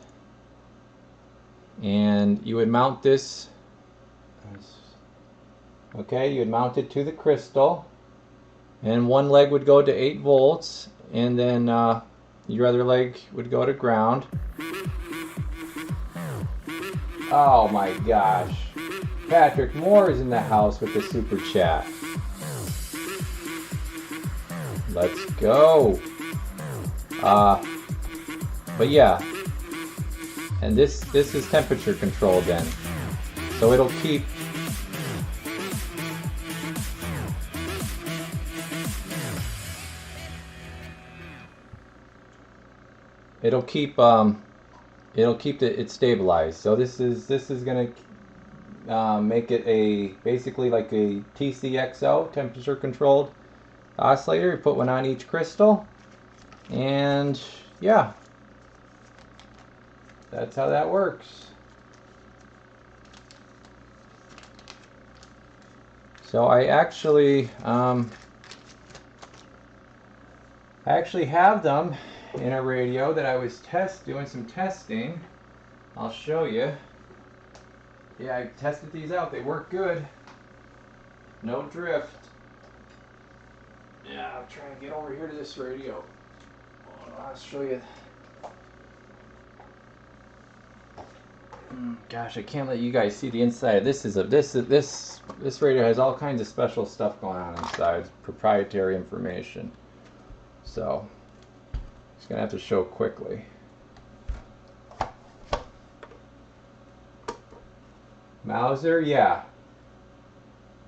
and you would mount this. Okay, you would mount it to the crystal, and one leg would go to 8 volts, and then your other leg would go to ground. Oh my gosh. Patrick Moore is in the house with the super chat. Let's go. But yeah. And this is temperature controlled then. So it'll keep it stabilized. So this is gonna make it basically like a TCXO, temperature controlled oscillator. You put one on each crystal, and yeah, that's how that works. So I actually have them in a radio that I was doing some testing. I'll show you. Yeah, I tested these out. They work good. No drift. Yeah, I'm trying to get over here to this radio. I'll show you. Gosh, I can't let you guys see the inside. This radio has all kinds of special stuff going on inside. It's proprietary information. So just gonna have to show quickly. Mauser, yeah.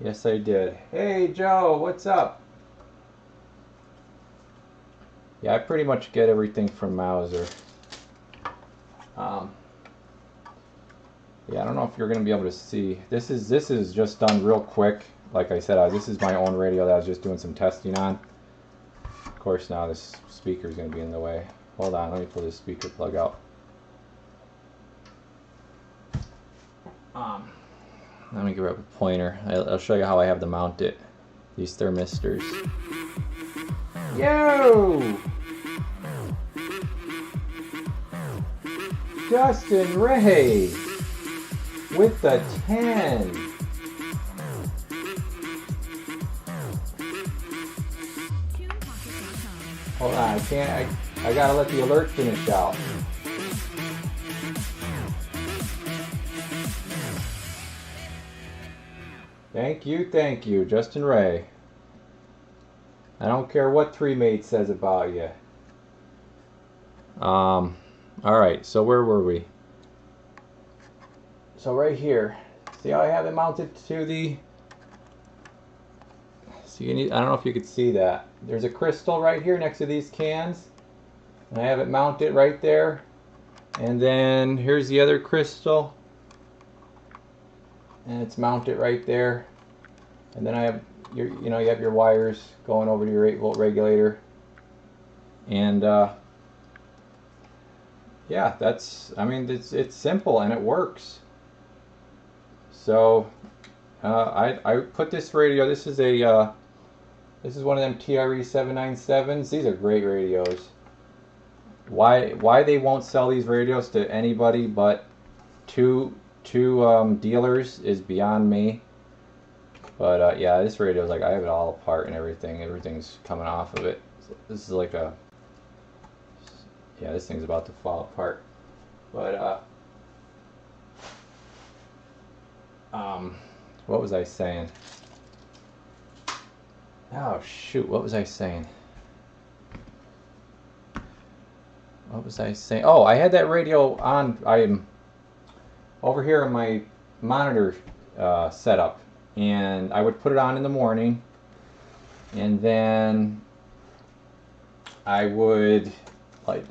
Yes, I did. Hey, Joe, what's up? Yeah, I pretty much get everything from Mauser. Yeah, I don't know if you're gonna be able to see. This is just done real quick. Like I said, this is my own radio that I was just doing some testing on. Of course, now this speaker is gonna be in the way. Hold on, let me pull this speaker plug out. Let me grab a pointer. I'll show you how I have them mounted. These thermistors. Yo! Justin Ray with the 10. Hold on, I gotta let the alert finish out. Thank you, Justin Ray. I don't care what Three Mate says about you. Alright, so where were we? So right here. See how I have it mounted to the... So I don't know if you could see that. There's a crystal right here next to these cans. And I have it mounted right there. And then here's the other crystal. and it's mounted right there. And then I have your, you have your wires going over to your 8-volt regulator. And yeah, I mean, it's simple and it works. So I put this radio. This is this is one of them TRE 797s. These are great radios. Why they won't sell these radios to anybody but two dealers is beyond me. But yeah, this radio is like, I have it all apart and everything. Everything's coming off of it. So this is like yeah, this thing's about to fall apart. But what was I saying? Oh shoot, what was I saying? What was I saying? Oh, I had that radio on. I'm over here on my monitor setup, and I would put it on in the morning, and then I would get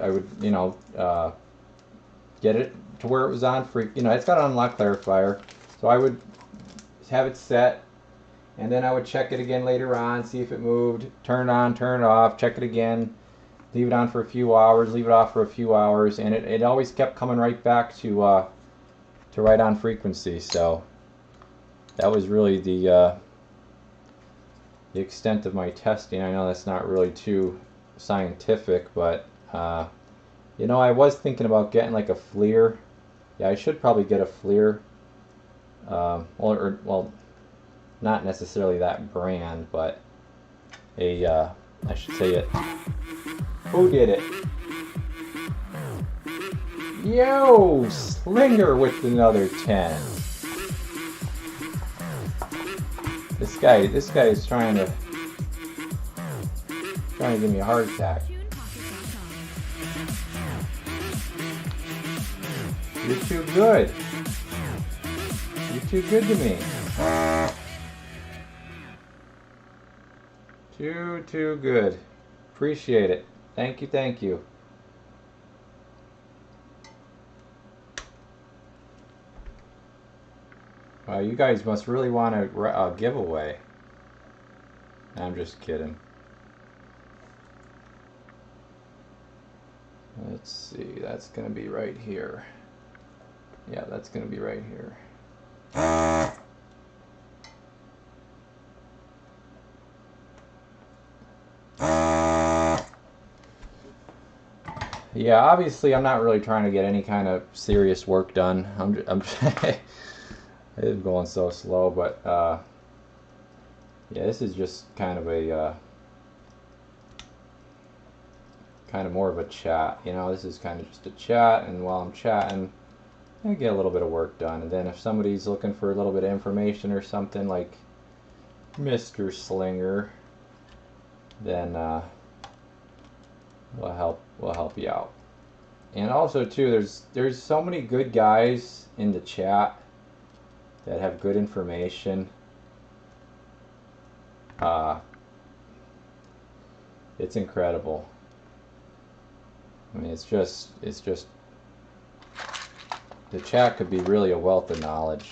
it to where it was on free. It's got an unlock clarifier, so I would have it set, and then I would check it again later on, see if it moved, turn it on, turn it off, check it again, leave it on for a few hours, leave it off for a few hours, and it always kept coming right back to right on frequency. So that was really the extent of my testing. I know that's not really too scientific, but I was thinking about getting like a FLIR. Yeah, I should probably get a FLIR. Well, not necessarily that brand, but I should say it. Who did it? Yo, Slinger with another 10. This guy is trying to give me a heart attack. You're too good. You're too good to me. Too good. Appreciate it. Thank you, thank you. You guys must really want a giveaway. I'm just kidding. Let's see, that's going to be right here. Yeah, that's going to be right here. Yeah, obviously I'm not really trying to get any kind of serious work done. I'm it's going so slow, but yeah, this is just kind of a kind of more of a chat. This is kind of just a chat, and while I'm chatting, I get a little bit of work done. And then if somebody's looking for a little bit of information or something like Mr. Slinger, then we'll help you out. And also too, there's so many good guys in the chat that have good information. It's incredible. I mean, it's just the chat could be really a wealth of knowledge.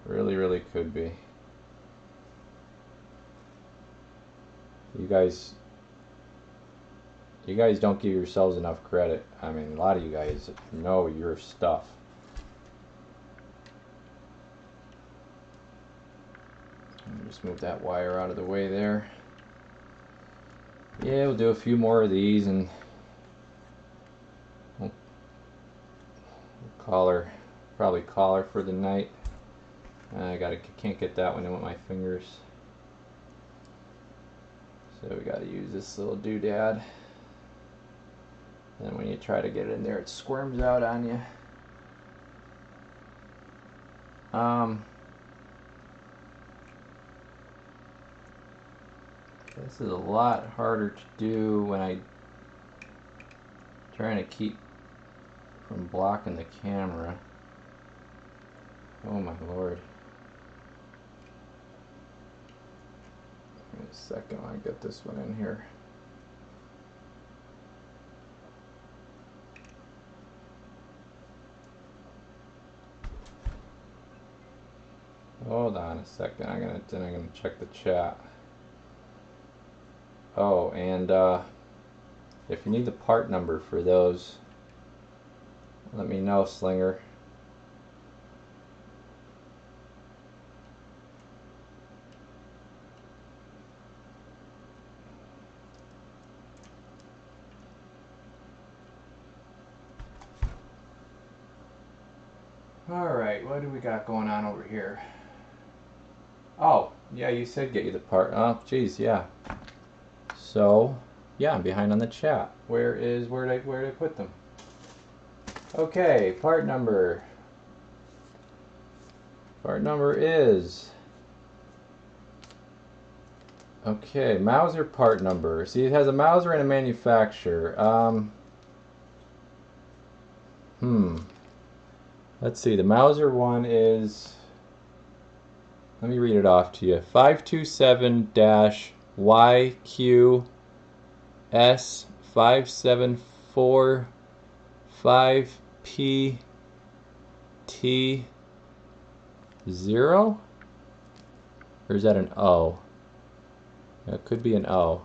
Really could be. You guys don't give yourselves enough credit. I mean, a lot of you guys know your stuff. Just move that wire out of the way there. Yeah, we'll do a few more of these, and we'll probably call her for the night. Can't get that one in with my fingers. So we gotta use this little doodad. And when you try to get it in there, it squirms out on you. This is a lot harder to do when I'm trying to keep from blocking the camera. Oh my lord. Give me a second while I get this one in here. hold on a second. I'm gonna check the chat. Oh, and if you need the part number for those, let me know, Slinger. Alright, what do we got going on over here? Oh, yeah, you said get you the part. Oh, geez, yeah. So, yeah, I'm behind on the chat. Where did I put them? Okay, part number. Part number is... Okay, Mauser part number. See, it has a Mauser and a manufacturer. Let's see, the Mauser one is... Let me read it off to you. 527-YQS5745PT0? Or is that an O? That could be an O.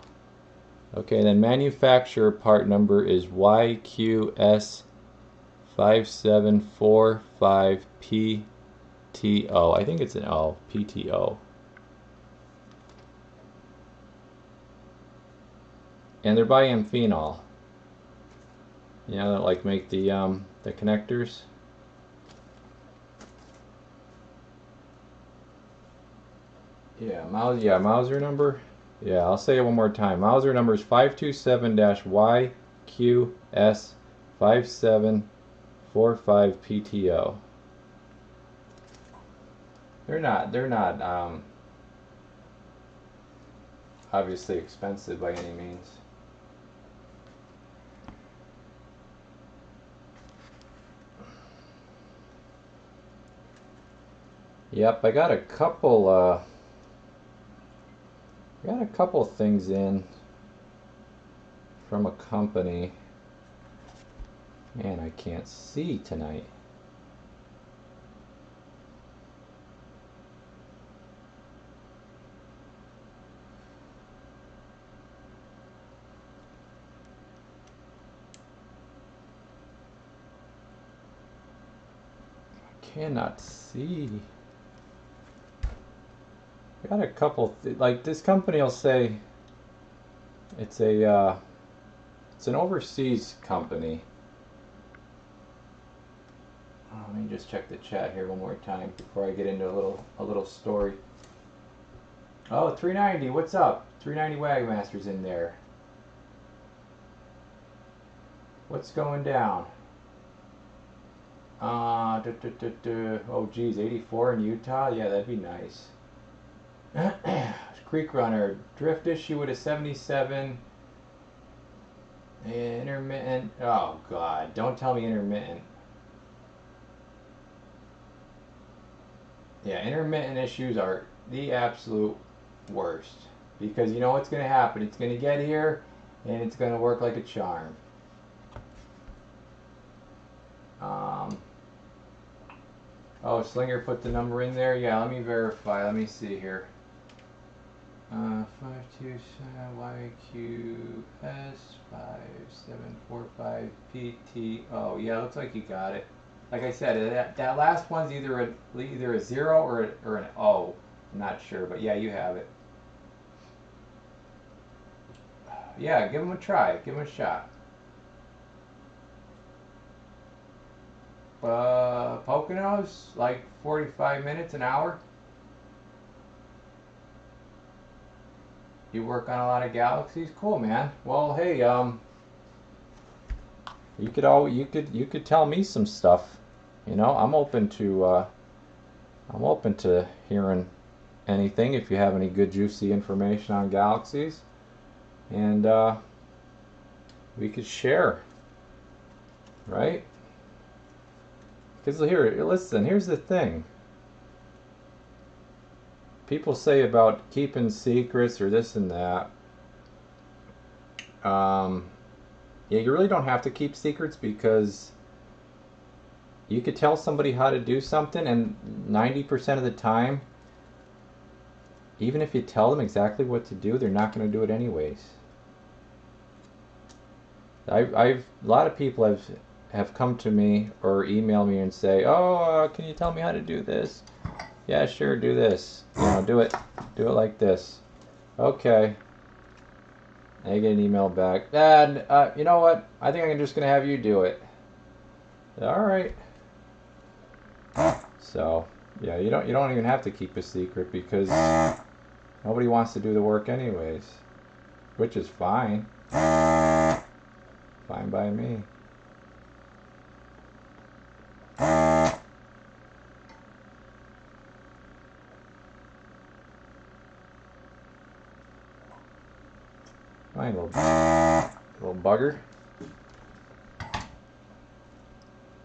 Okay, then manufacturer part number is YQS5745PTO. I think it's an O. PTO. And they're by Amphenol. You know, that like make the connectors. Yeah, Mauser number. Yeah, I'll say it one more time. Mauser number is 527-YQS5745PTO. They're not obviously expensive by any means. Yep, I got a couple things in from a company. Man, I can't see tonight. I cannot see. I got a couple, like this company will say it's an overseas company. Let me just check the chat here one more time before I get into a little story. Oh, 390, what's up? 390 Wagmaster's in there. What's going down? Oh geez, 84 in Utah? Yeah, that'd be nice. Creek Runner, drift issue with a 77. Intermittent. Oh god, don't tell me intermittent. Yeah, intermittent issues are the absolute worst. Because you know what's going to happen. It's going to get here, and it's going to work like a charm. Oh, Slinger put the number in there? Yeah, let me verify. Let me see here. 527YQS5745PT. Oh, yeah, looks like you got it. Like I said, that last one's either a 0 or an O. I'm not sure, but yeah, you have it. Yeah, give them a try. Give them a shot. Poconos, like 45 minutes, an hour. You work on a lot of galaxies? Cool, man. Well, hey, you could tell me some stuff. You know, I'm open to hearing anything if you have any good juicy information on galaxies, and we could share, right? Because here, listen, here's the thing. People say about keeping secrets or this and that. Yeah, you really don't have to keep secrets, because you could tell somebody how to do something, and 90% of the time even if you tell them exactly what to do, they're not going to do it anyways. A lot of people have come to me or email me and say, "Oh, can you tell me how to do this?" Yeah, sure, do this. Do it like this. Okay. I get an email back. And you know what? I think I'm just gonna have you do it. All right. So yeah, you don't even have to keep a secret because nobody wants to do the work anyways, which is fine. Fine by me. Fine, little bugger.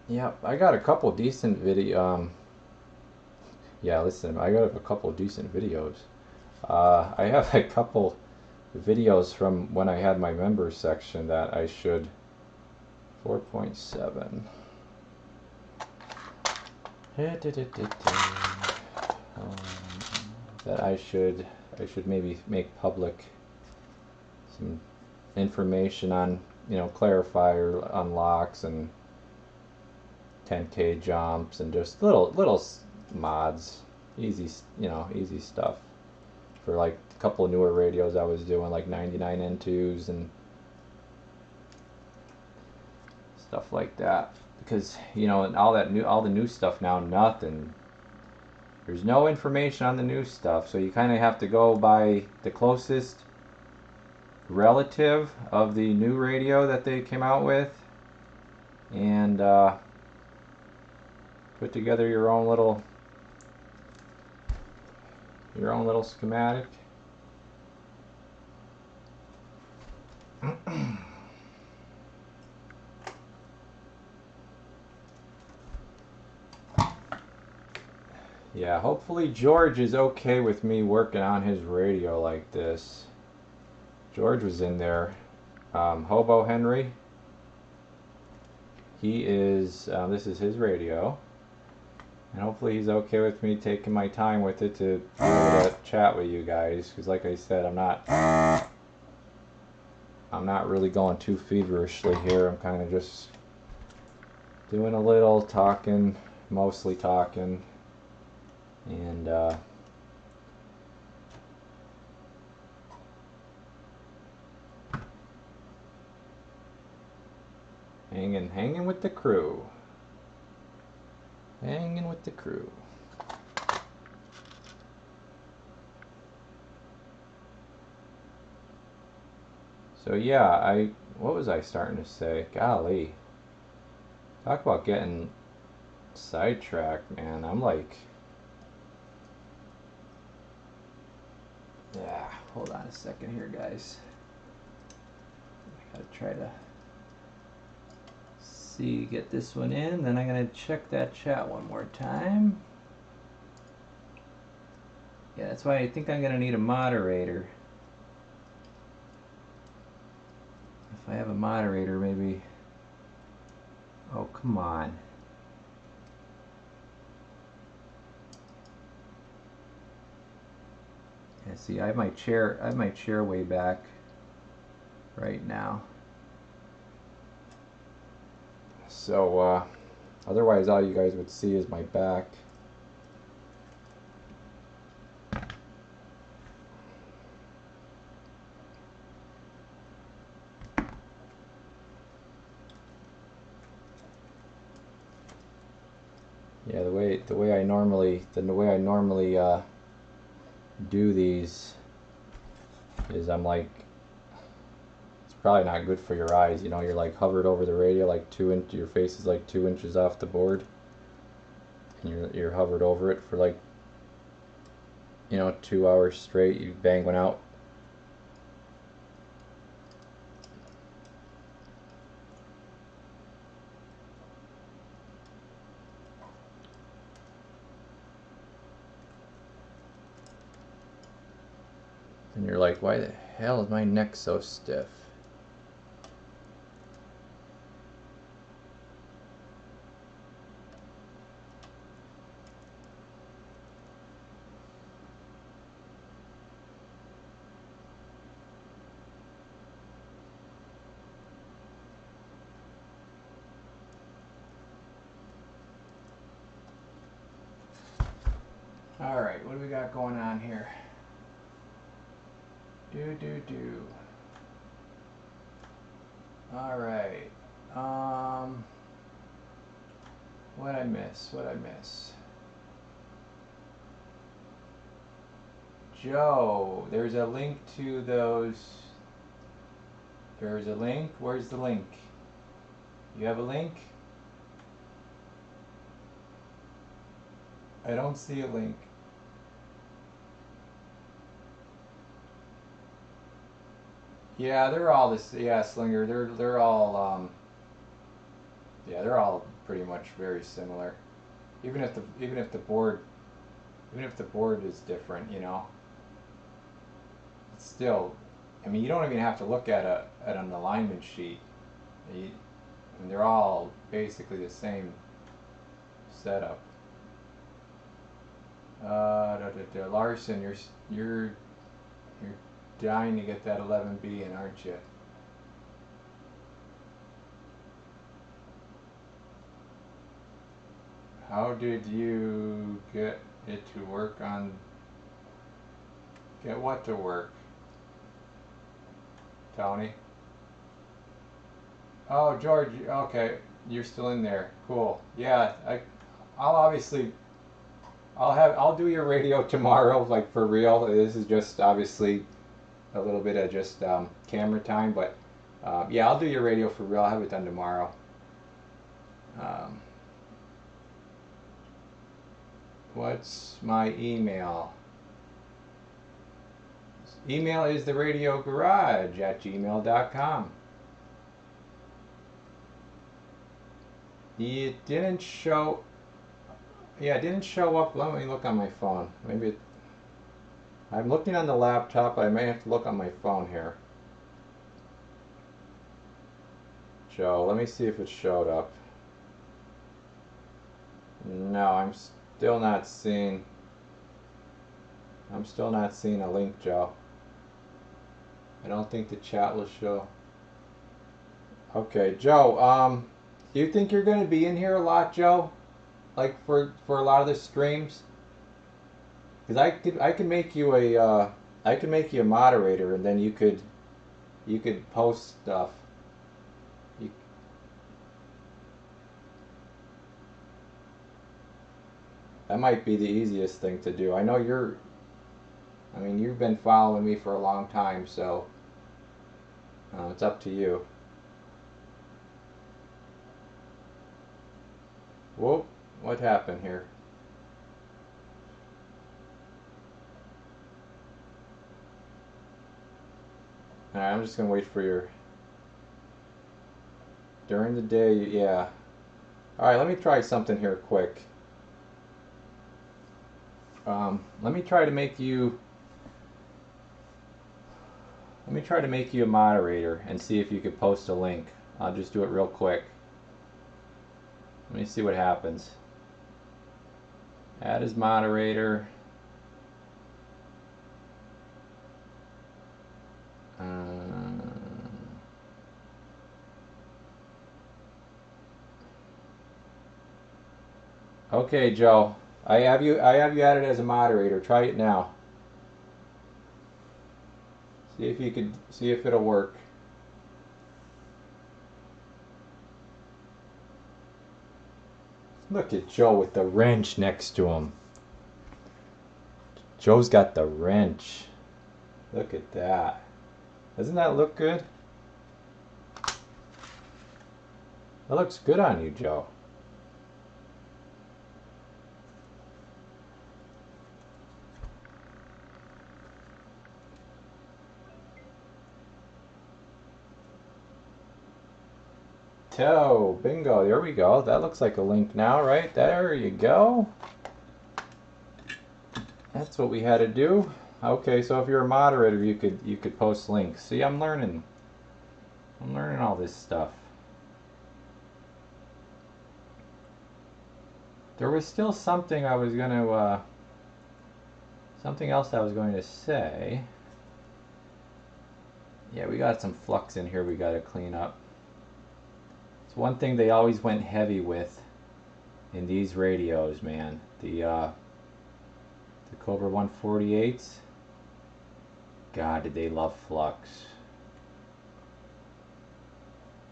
Yep, I got a couple decent video. Yeah, listen, I got a couple decent videos. I have a couple videos from when I had my members section that I should 4.7 that I should maybe make public some information on, clarifier unlocks and 10K jumps and just little mods, easy easy stuff for like a couple of newer radios I was doing, like 99 N2s and stuff like that. Because and all the new stuff now, nothing. There's no information on the new stuff, so you kind of have to go by the closest relative of the new radio that they came out with, and put together your own little schematic. Yeah, hopefully George is okay with me working on his radio like this. George was in there. Hobo Henry. He is, this is his radio. And hopefully he's okay with me taking my time with it to be able to chat with you guys. Because like I said, I'm not really going too feverishly here. I'm kind of just doing a little talking, mostly talking. And hanging with the crew. Hanging with the crew. So yeah, what was I starting to say? Golly. Talk about getting sidetracked, man. I'm like, yeah, hold on a second here, guys. I gotta try to get this one in, then I'm gonna check that chat one more time. Yeah, that's why I think I'm gonna need a moderator. If I have a moderator, maybe. Oh, come on. Yeah, see, I have my chair way back right now. So otherwise all you guys would see is my back. Yeah, the way I normally do these is I'm like, it's probably not good for your eyes, you're like hovered over the radio like your face is like 2 inches off the board, and you're hovered over it for like 2 hours straight. You bang one out. And you're like, why the hell is my neck so stiff? Alright, what do we got going on here? Alright. What'd I miss? Joe, there's a link to those. There's a link? Where's the link? You have a link? I don't see a link. Yeah, they're all this. Yeah, Slinger. They're all. Yeah, they're all pretty much very similar. Even if the board is different, you know. It's still, I mean, you don't even have to look at an alignment sheet. I mean, they're all basically the same setup. Larson, you're dying to get that 11B in, aren't you? How did you get it to work on? Get what to work? Tony? Oh, George, okay, you're still in there. Cool. Yeah, I'll do your radio tomorrow, like for real. This is just obviously a little bit of just camera time, but yeah, I'll do your radio for real. I'll have it done tomorrow. What's my email? Email is theradiogarage@gmail.com. It didn't show. Yeah, it didn't show up. Let me look on my phone. I'm looking on the laptop. I may have to look on my phone here. Joe, let me see if it showed up. No, I'm still not seeing a link, Joe. I don't think the chat will show. Okay, Joe, do you think you're going to be in here a lot, Joe? Like for a lot of the streams? Because I could make you a moderator, and then you could post stuff. That might be the easiest thing to do. I know you've been following me for a long time, so it's up to you. Whoa, what happened here? Alright, I'm just gonna wait for your... During the day, yeah. Alright, let me try something here quick. Let me try to make you a moderator and see if you could post a link. I'll just do it real quick. Let me see what happens. Add as moderator. Okay, Joe. I have you added as a moderator. Try it now. See if it'll work. Look at Joe with the wrench next to him. Joe's got the wrench. Look at that. Doesn't that look good? That looks good on you, Joe. Bingo, there we go. That looks like a link now, right? There you go. That's what we had to do. Okay, so if you're a moderator, you could post links. See, I'm learning all this stuff. There was still something I was going to something else I was going to say. Yeah, we got some flux in here we got to clean up. One thing they always went heavy with in these radios, man, the The Cobra 148s. God, did they love flux.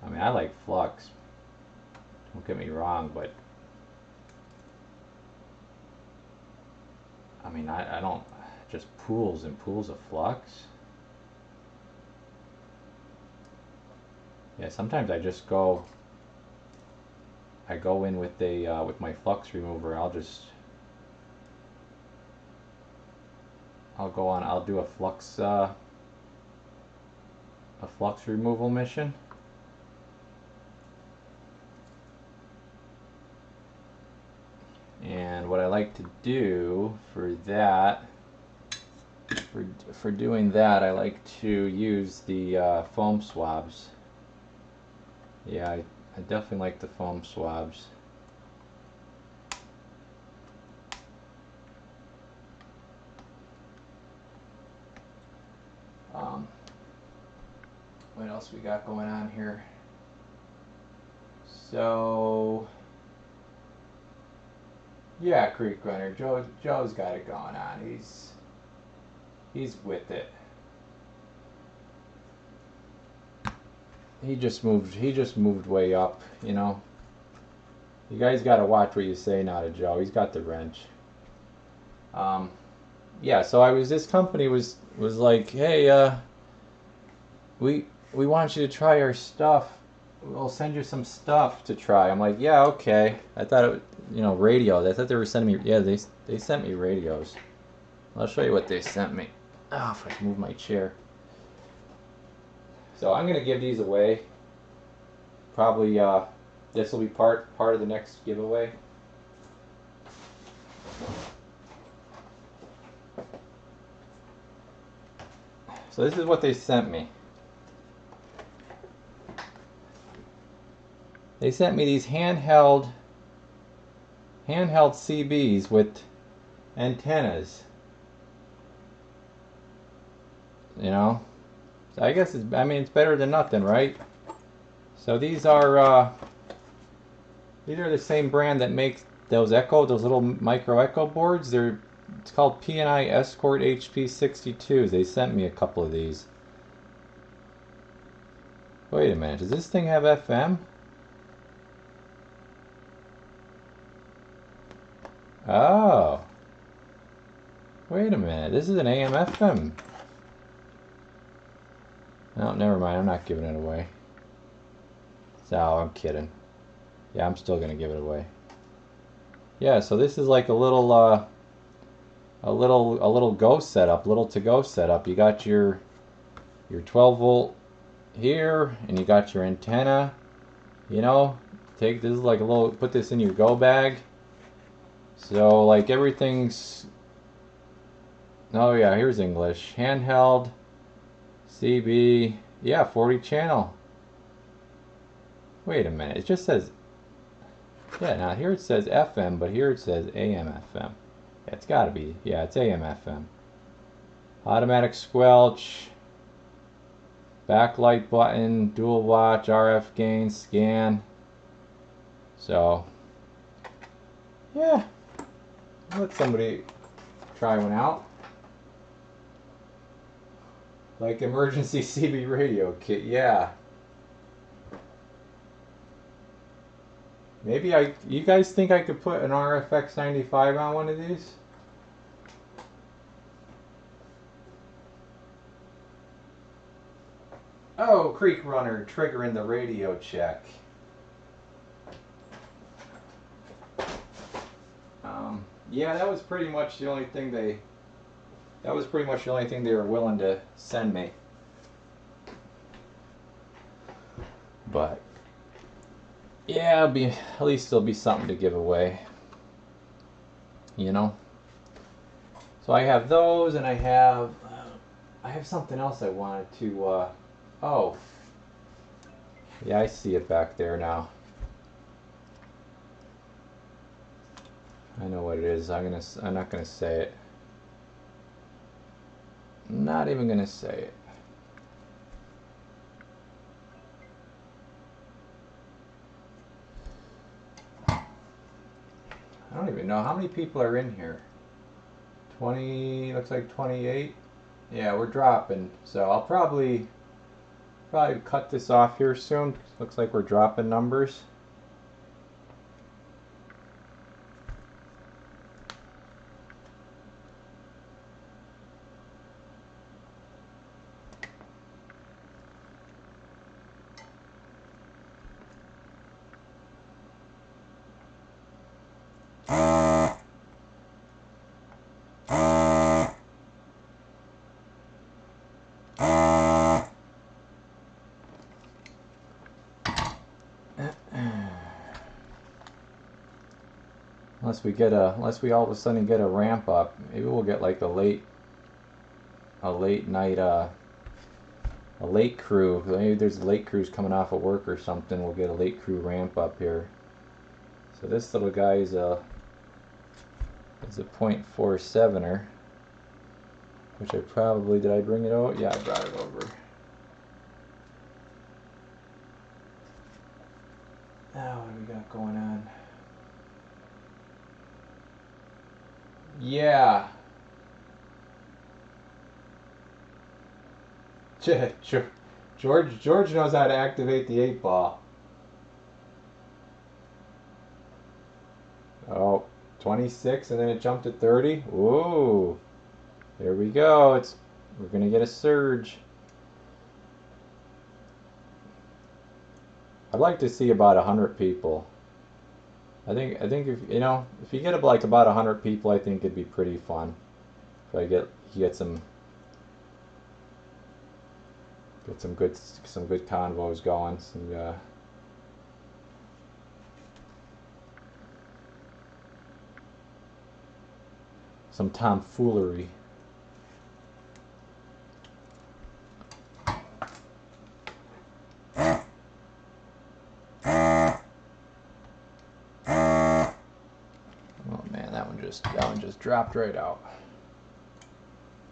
I mean, I like flux. Don't get me wrong, but I mean, I don't, just pools and pools of flux. Yeah, sometimes I just go, I go in with a with my flux remover. I'll go on. I'll do a flux removal mission. And what I like to do for that, for doing that, I like to use the foam swabs. Yeah, I definitely like the foam swabs. What else we got going on here? So, yeah, Creek Runner. Joe's got it going on. He's with it. He just moved way up, you know. You guys got to watch what you say now to Joe. He's got the wrench. Yeah, so this company was like, "Hey, we want you to try our stuff. We'll send you some stuff to try." I'm like, "Yeah, okay." I thought it, radio. I thought they were sending me. Yeah, they sent me radios. I'll show you what they sent me. Oh, if I can move my chair. So I'm gonna give these away. Probably this will be part of the next giveaway. So this is what they sent me. They sent me these handheld CBs with antennas. You know, so I guess it's better than nothing, right? So these are the same brand that makes those little micro Echo boards. It's called P&I Escort HP62s. They sent me a couple of these. Wait a minute, does this thing have FM? Oh. Wait a minute, this is an AM FM. No, never mind, I'm not giving it away. So, I'm kidding. Yeah, I'm still gonna give it away. Yeah, so this is like a little go setup, little to go setup. You got your 12 volt here, and you got your antenna. You know, this is like put this in your go bag. So like everything's. Oh yeah, here's English. Handheld, CB, yeah, 40 channel. Wait a minute, it just says. Yeah, now here it says FM, but here it says AM FM. Yeah, it's gotta be. Yeah, it's AM FM. Automatic squelch. Backlight button, dual watch, RF gain, scan. So, yeah, I'll let somebody try one out. Like emergency CB radio kit, yeah. Maybe you guys think I could put an RFX 95 on one of these? Oh, Creek Runner triggering the radio check. Yeah, that was pretty much the only thing they were willing to send me. But yeah, at least there'll be something to give away. You know. So I have those, and I have something else I wanted to. Oh, yeah, I see it back there now. I know what it is. I'm not gonna say it. I'm not even gonna say it. I don't even know how many people are in here. 20, looks like 28. Yeah, we're dropping. So I'll probably cut this off here soon. Looks like we're dropping numbers. Unless we all of a sudden get a ramp up, maybe we'll get like a late night a late crew. Maybe there's late crews coming off of work or something. We'll get a late crew ramp up here. So this little guy is a .47er, which I probably, did I bring it out? Yeah, I brought it over. Now what do we got going on? Yeah. George knows how to activate the 8-ball. Oh, 26 and then it jumped to 30. Whoa. There we go. We're gonna get a surge. I'd like to see about 100 people. I think if you get like about 100 people, I think it'd be pretty fun. If I get some good convos going. Some tomfoolery. That one just dropped right out.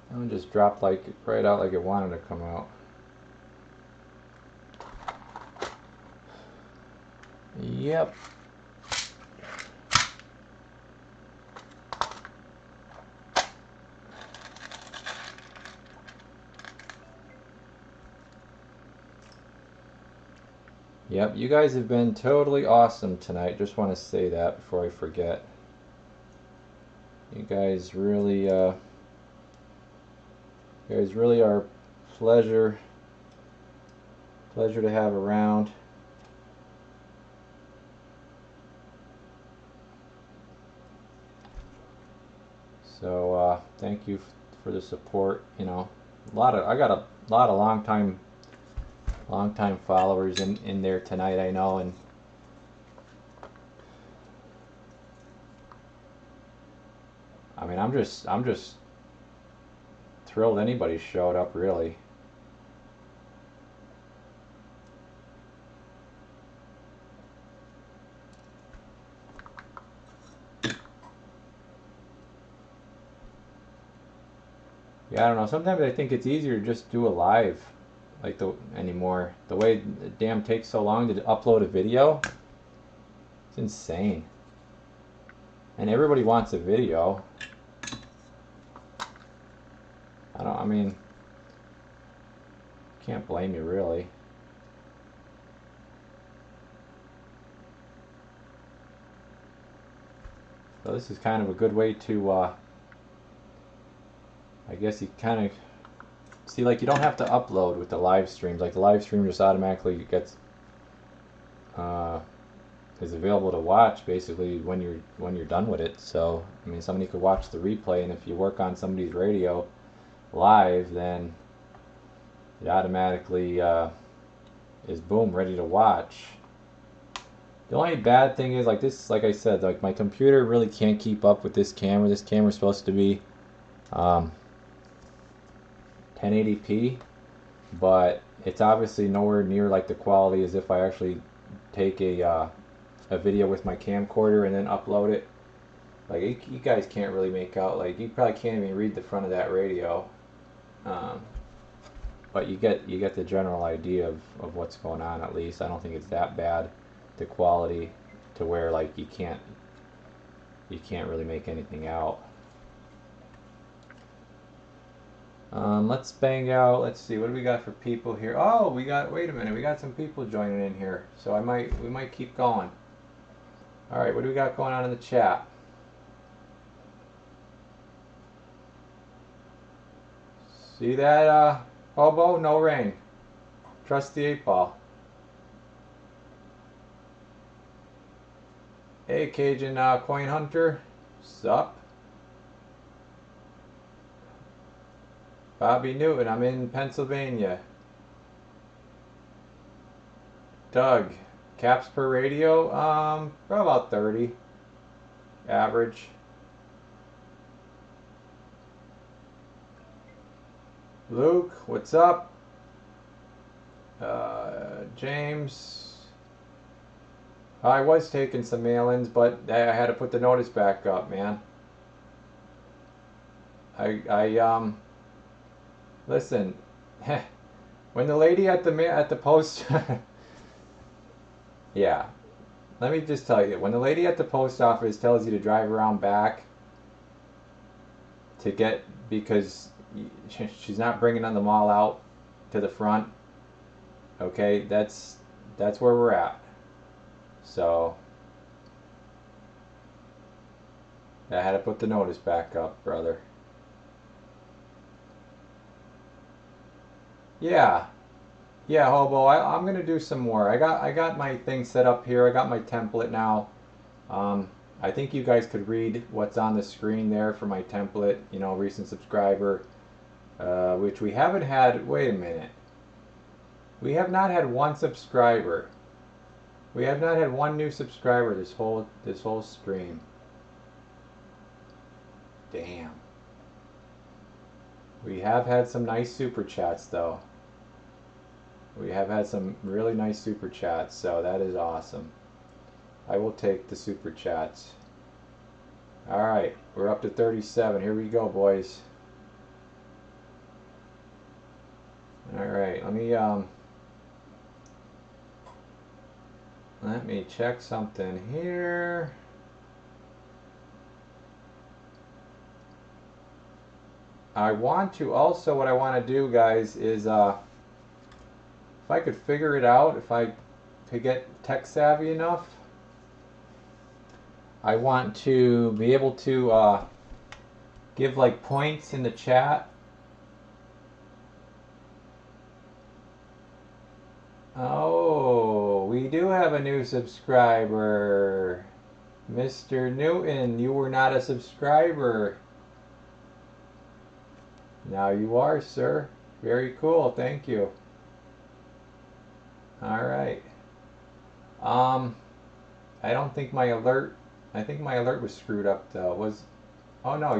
That one just dropped right out like it wanted to come out. Yep. Yep, you guys have been totally awesome tonight. Just want to say that before I forget. You guys really are pleasure to have around. So thank you for the support. I got a lot of long-time followers in there tonight, I know, and I mean, I'm just thrilled anybody showed up, really. Yeah, I don't know. Sometimes I think it's easier to just do a live, anymore. The way it damn takes so long to upload a video, it's insane. And everybody wants a video. I mean, can't blame you, really. So this is kind of a good way to, I guess you kind of see, like, you don't have to upload with the live streams. Like, the live stream just automatically gets is available to watch basically when you're done with it. So I mean, somebody could watch the replay, and if you work on somebody's radio live, then it automatically is boom, ready to watch. The only bad thing is, like I said, like, my computer really can't keep up with this camera. This camera's supposed to be 1080p, but it's obviously nowhere near like the quality as if I actually take a video with my camcorder and then upload it. Like, you guys can't really make out, like, you probably can't even read the front of that radio, but you get the general idea of what's going on. At least I don't think it's that bad, the quality, to where like you can't really make anything out. Let's bang out. Let's see. What do we got for people here? Oh, we got. Wait a minute. We got some people joining in here. So we might keep going. All right. What do we got going on in the chat? See that, hobo? No rain. Trust the 8-ball. Hey, Cajun Coin Hunter. Sup? Bobby Newton. I'm in Pennsylvania. Doug. Caps per radio? Probably about 30. Average. Luke, what's up? James. I was taking some mail-ins, but I had to put the notice back up, man. Listen, when the lady at the post, yeah, let me just tell you, when the lady at the post office tells you to drive around back to get, because she's not bringing them all out to the front, okay, that's where we're at. So I had to put the notice back up, brother. Yeah, yeah, hobo. I'm gonna do some more. I got my thing set up here. I got my template now. I think you guys could read what's on the screen there for my template. You know, recent subscriber, which we haven't had. Wait a minute. We have not had one subscriber. We have not had one new subscriber this whole stream. Damn. We have had some nice super chats though. We have had some really nice super chats, so that is awesome. I will take the super chats. Alright, we're up to 37. Here we go, boys. Alright, let me check something here. I want to also, what I want to do, guys, is if I could figure it out, if I could get tech savvy enough, I want to be able to give like points in the chat. Oh, we do have a new subscriber. Mr. Newton, you were not a subscriber. Now you are, sir. Very cool, thank you. Alright. I don't think my alert, I think my alert was screwed up though. Oh no,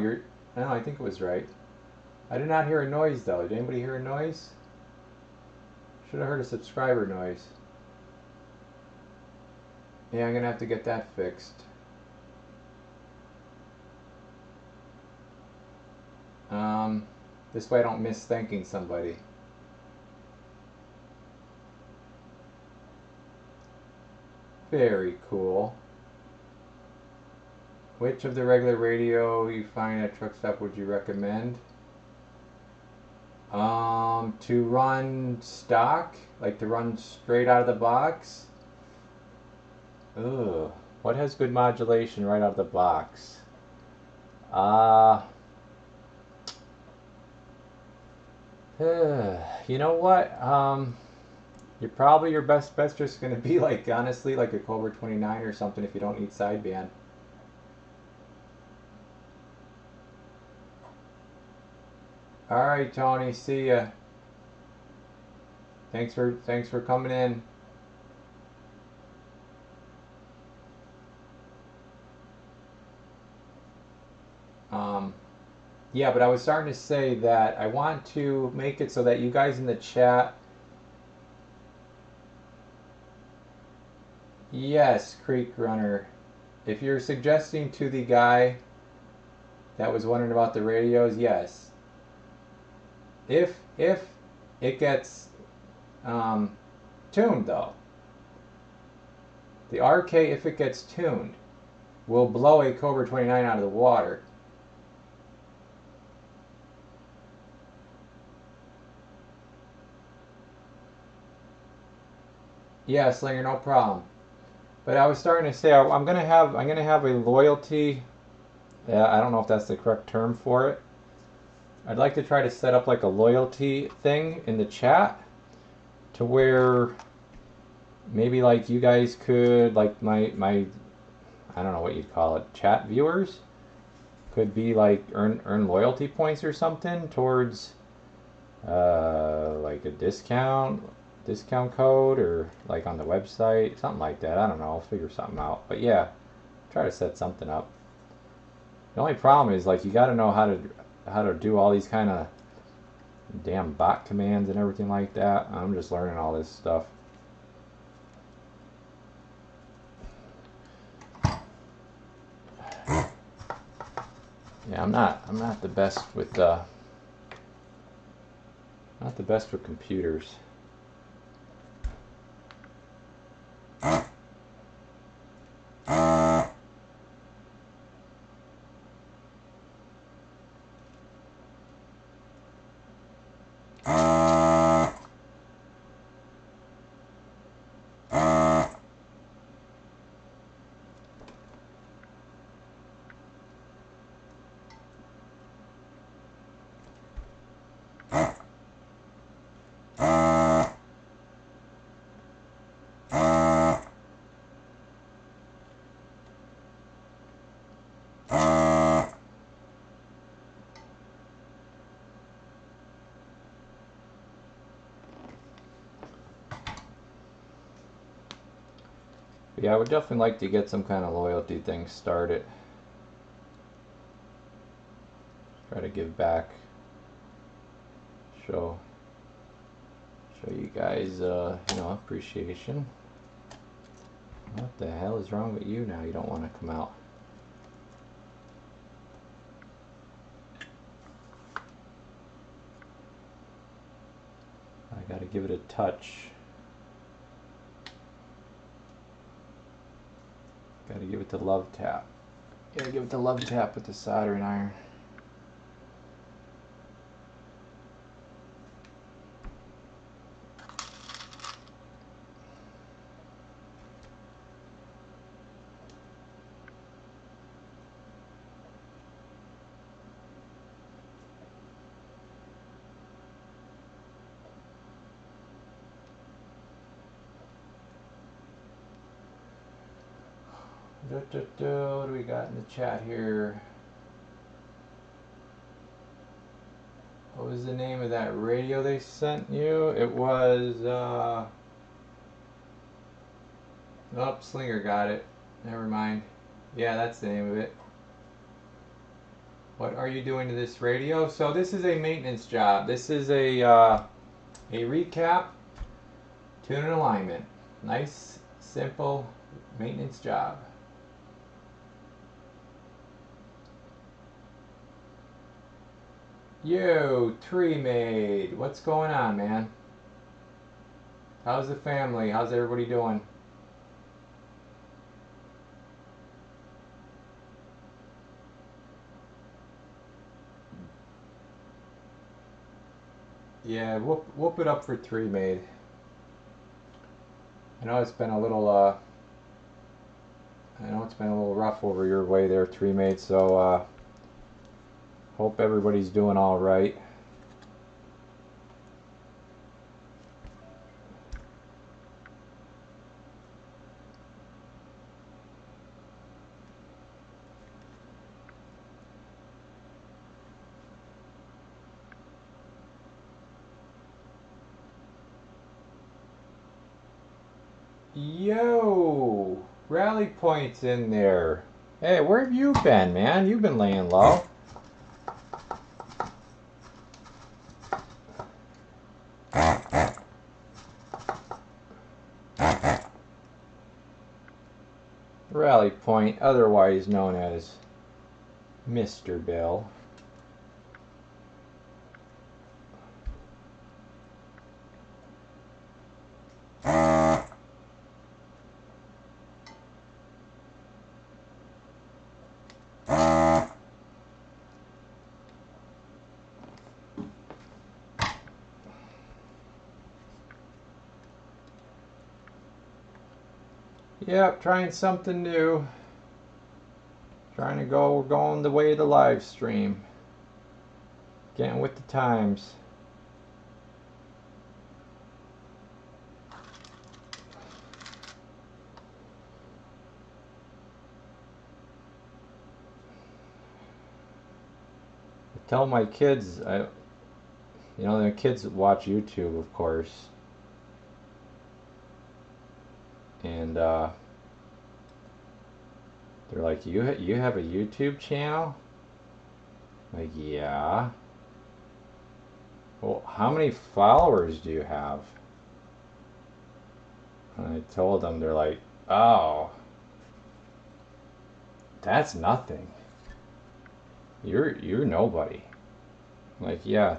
no, I think it was right. I did not hear a noise though. Did anybody hear a noise? Should have heard a subscriber noise. Yeah, I'm gonna have to get that fixed. This way I don't miss thanking somebody. Very cool. Which of the regular radio you find at truck stop would you recommend? To run stock, like to run straight out of the box. Ugh, what has good modulation right out of the box? You know what? Your best bet's just gonna be like, honestly, like a Cobra 29 or something if you don't need sideband. All right, Tony. See ya. Thanks for coming in. Yeah, but I was starting to say that I want to make it so that you guys in the chat. Yes, Creek Runner. If you're suggesting to the guy that was wondering about the radios, yes. If it gets tuned though, the RK, if it gets tuned, will blow a Cobra 29 out of the water. Yeah, Slinger, no problem. But I was starting to say I'm gonna have a loyalty. Yeah, I don't know if that's the correct term for it. I'd like to try to set up like a loyalty thing in the chat to where maybe like you guys could like my I don't know what you'd call it, chat viewers could be like earn loyalty points or something towards like a discount code or like on the website, something like that. I don't know. I'll figure something out. But yeah, try to set something up. The only problem is like you got to know how to do all these kind of damn bot commands and everything like that. I'm just learning all this stuff. Yeah, I'm not the best with not the best with computers. But yeah, I would definitely like to get some kind of loyalty thing started. Try to give back. Show you guys appreciation. What the hell is wrong with you now? You don't want to come out. I gotta give it a touch. Gotta give it the love tap. Gotta give it the love tap with the soldering iron. What do we got in the chat here? What was the name of that radio they sent you? It was, nope, Slinger got it. Never mind. Yeah, that's the name of it. What are you doing to this radio? So this is a maintenance job. This is a recap, tune and alignment. Nice, simple maintenance job. Yo, Tree Maid, what's going on, man? How's the family? How's everybody doing? Yeah, whoop it up for Tree Maid. I know it's been a little rough over your way there, Tree Maid. So hope everybody's doing all right. Yo, Rally Point's in there. Hey, where have you been, man? You've been laying low. Rally Point, otherwise known as Mr. Bill. Yep, trying something new. We're going the way of the live stream. Getting with the times. I tell my kids, the kids watch YouTube, of course. And they're like, you have a YouTube channel? I'm like, yeah. Well, how many followers do you have? And I told them, they're like, oh, that's nothing. You're nobody. I'm like, yeah,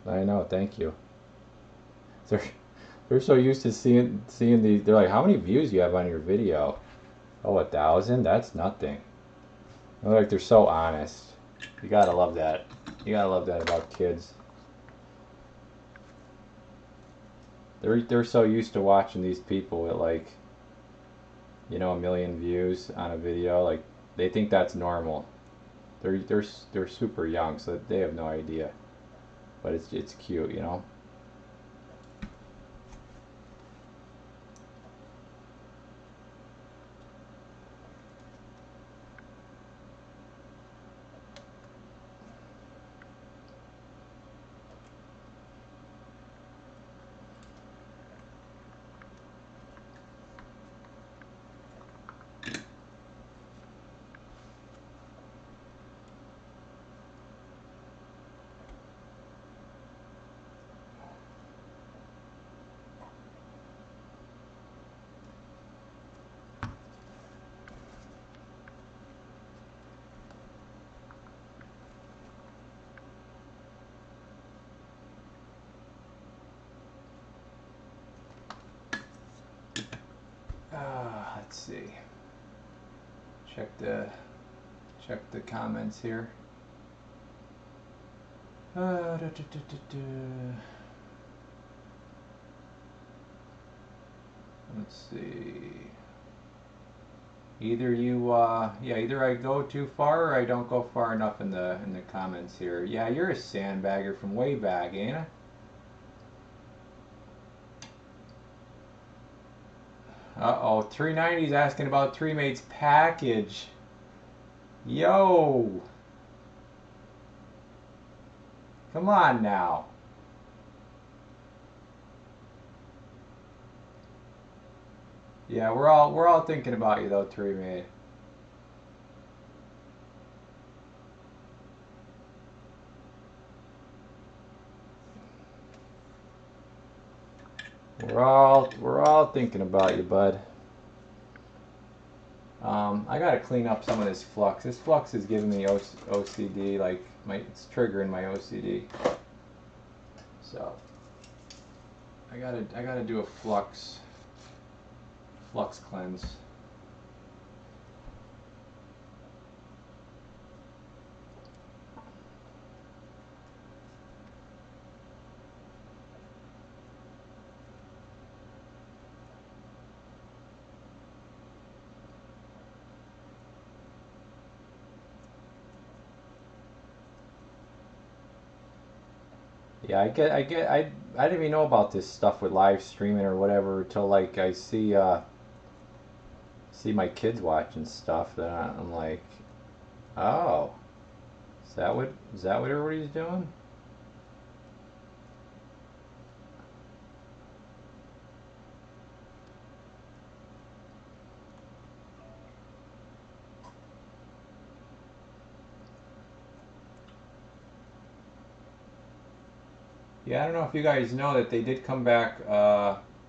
I know, thank you. They're they're so used to seeing these. They're like, how many views do you have on your video? Oh, 1,000? That's nothing. They're so honest. You gotta love that. You gotta love that about kids. They're so used to watching these people with like, 1 million views on a video. Like they think that's normal. They're super young, so they have no idea. But it's cute, you know. Let's see. Check the comments here. Let's see. Either I go too far or I don't go far enough in the comments here. Yeah, you're a sandbagger from way back, ain't I? Uh-oh, 390's asking about Three Mates package. Yo! Come on now. Yeah, we're all thinking about you though, Three Mate. We're all thinking about you, bud. I gotta clean up some of this flux. This flux is giving me OCD. Like it's triggering my OCD. So I gotta do a flux cleanse. Yeah, I didn't even know about this stuff with live streaming or whatever until like I see my kids watching stuff that I'm like, oh, is that what everybody's doing? Yeah, I don't know if you guys know that they did come back.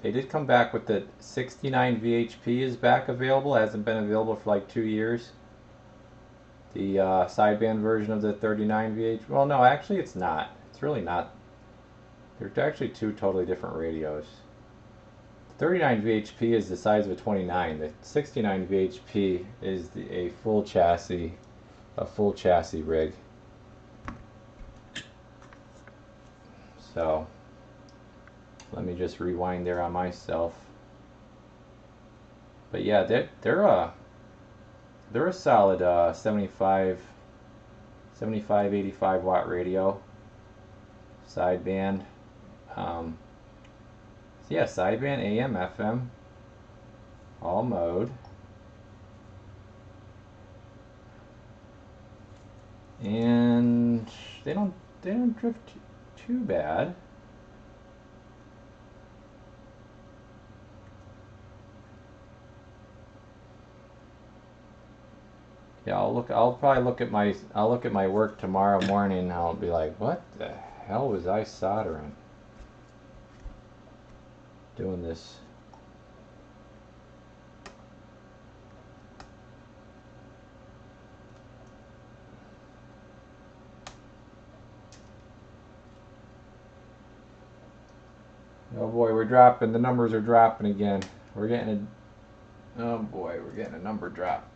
They did come back with the 69 VHP is back available. It hasn't been available for like 2 years. The sideband version of the 39 VH. Well, no, actually, it's not. It's really not. They're actually two totally different radios. The 39 VHP is the size of a 29. The 69 VHP is a full chassis rig. So let me just rewind there on myself. But yeah, they're a solid 75, 85 watt radio, sideband. So yeah, sideband, AM, FM, all mode, and they don't drift too bad. Yeah, I'll probably look at my work tomorrow morning, and I'll be like, what the hell was I soldering? Doing this. Oh boy, we're dropping. The numbers are dropping again. We're getting a. Oh boy, we're getting a number drop.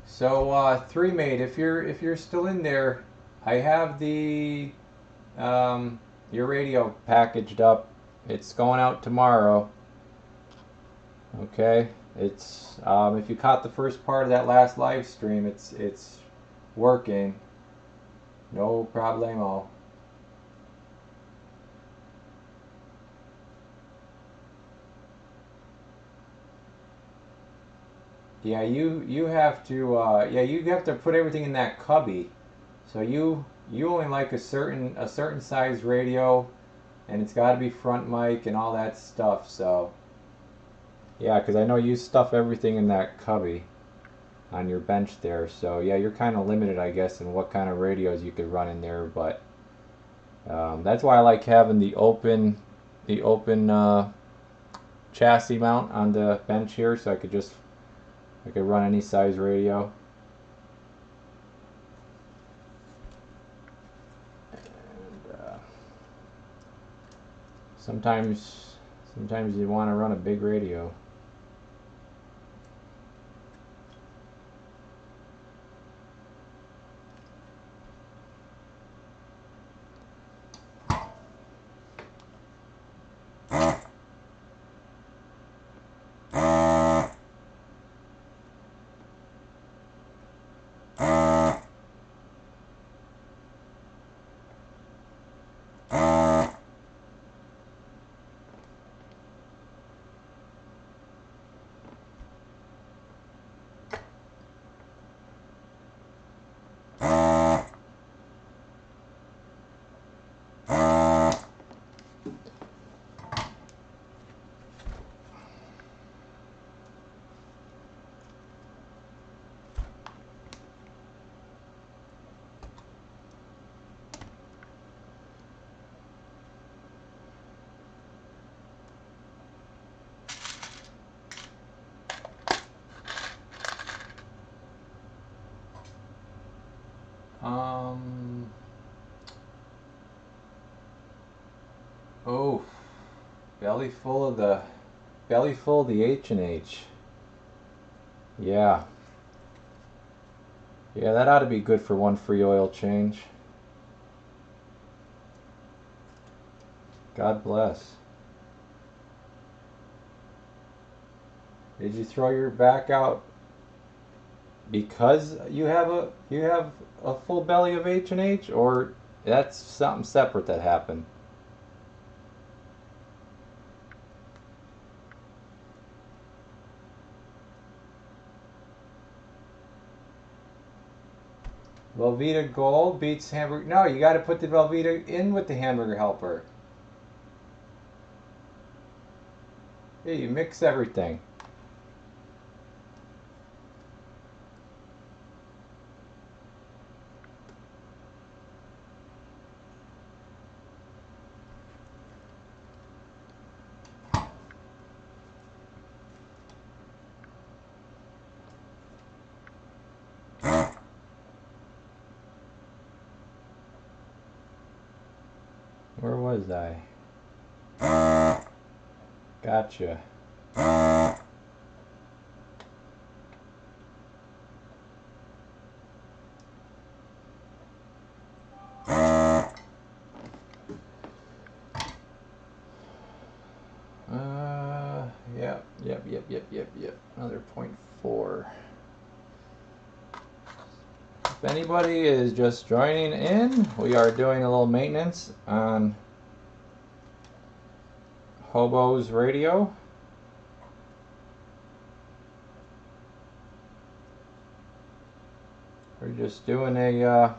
So 3Mate, if you're still in there, I have the your radio packaged up. It's going out tomorrow. Okay, it's if you caught the first part of that last live stream, it's working. No problemo. Yeah, you have to you have to put everything in that cubby. So you only like a certain size radio, and it's got to be front mic and all that stuff. So yeah, because I know you stuff everything in that cubby on your bench there. So yeah, you're kind of limited, I guess, in what kind of radios you could run in there. But that's why I like having the open chassis mount on the bench here, so I could run any size radio. And, sometimes you want to run a big radio. Oh, belly full of the H&H. Yeah. Yeah, that ought to be good for one free oil change. God bless. Did you throw your back out because you have a full belly of H&H, or that's something separate that happened? Velveeta Gold beats hamburger. No, you got to put the Velveeta in with the hamburger helper. Yeah, you mix everything. Where was I? Gotcha. Yep. Another 0.4. If anybody is just joining in, we are doing a little maintenance on Hobo's radio. We're just doing a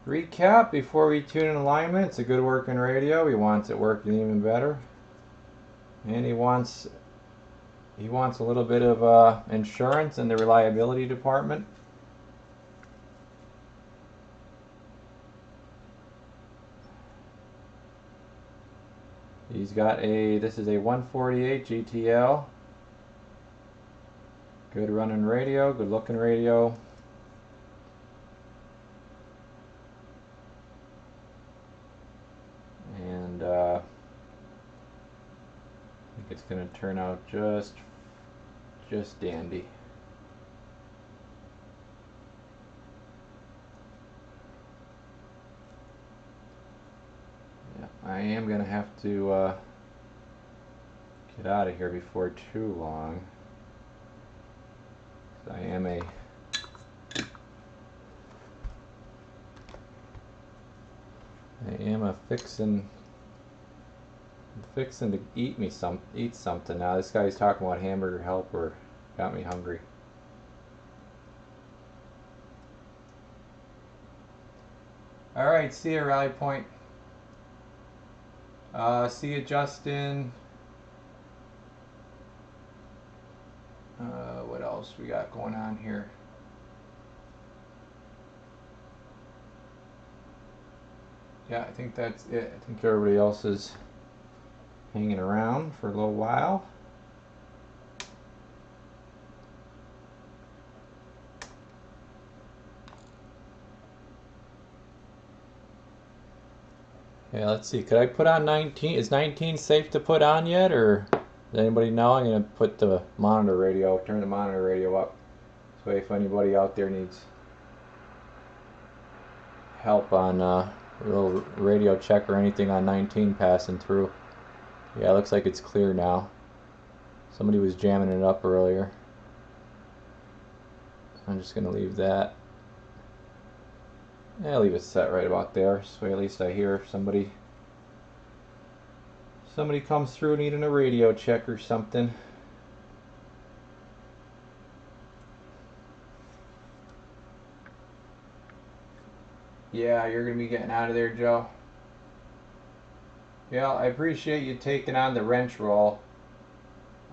recap before we tune in alignment. It's a good working radio. He wants it working even better, and he wants a little bit of insurance in the reliability department. He's got this is a 148 GTL. Good running radio, good looking radio. And I think it's going to turn out just dandy. Yeah, I am going to have to get out of here before too long. I am fixing to eat something now. This guy's talking about Hamburger Helper. Got me hungry. All right, see you, Rally Point. See you, Justin. What else we got going on here? Yeah, I think that's it. I think everybody else is hanging around for a little while. Yeah, let's see. Could I put on 19? Is 19 safe to put on yet, or does anybody know? I'm going to put the monitor radio, turn the monitor radio up. This way, if anybody out there needs help on a little radio check or anything on 19 passing through. Yeah, it looks like it's clear now. Somebody was jamming it up earlier. I'm just going to leave that. Yeah, leave it set right about there, so at least I hear somebody comes through needing a radio check or something. Yeah, you're going to be getting out of there, Joe. Yeah, I appreciate you taking on the wrench roll,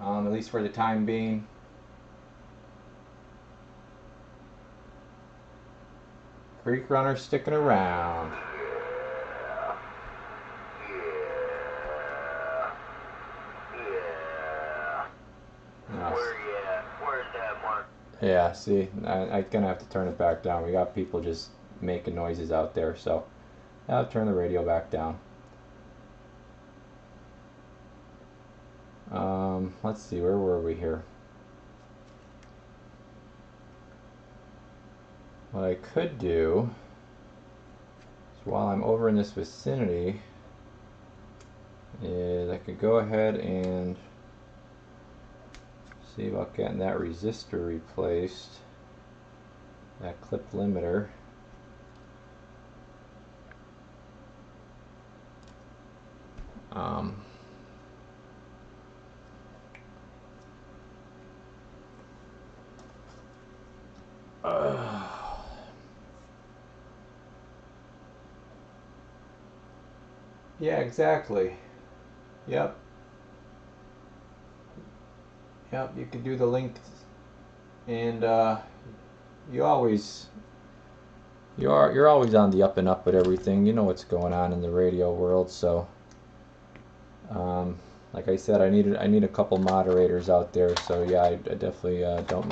at least for the time being. Creek Runner sticking around. Where's that mark? Yeah, see, I'm gonna have to turn it back down. We got people just making noises out there, so I'll turn the radio back down. Let's see, where were we here? What I could do is, while I'm over in this vicinity, is I could go ahead and see about getting that resistor replaced, that clip limiter. Yeah, exactly. Yep. You could do the link, and you're always on the up and up with everything. You know what's going on in the radio world, so like I said, I need a couple moderators out there. So yeah, I definitely don't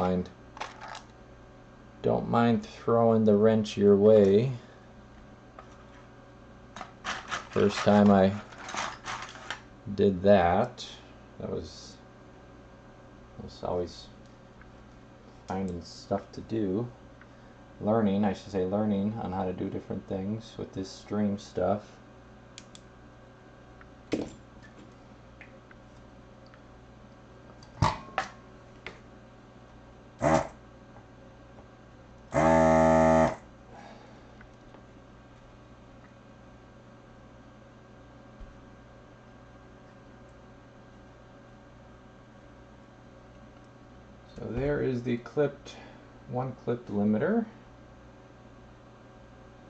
mind throwing the wrench your way. First time I did that, was always finding stuff to do. Learning on how to do different things with this stream stuff. So there is the one clipped limiter.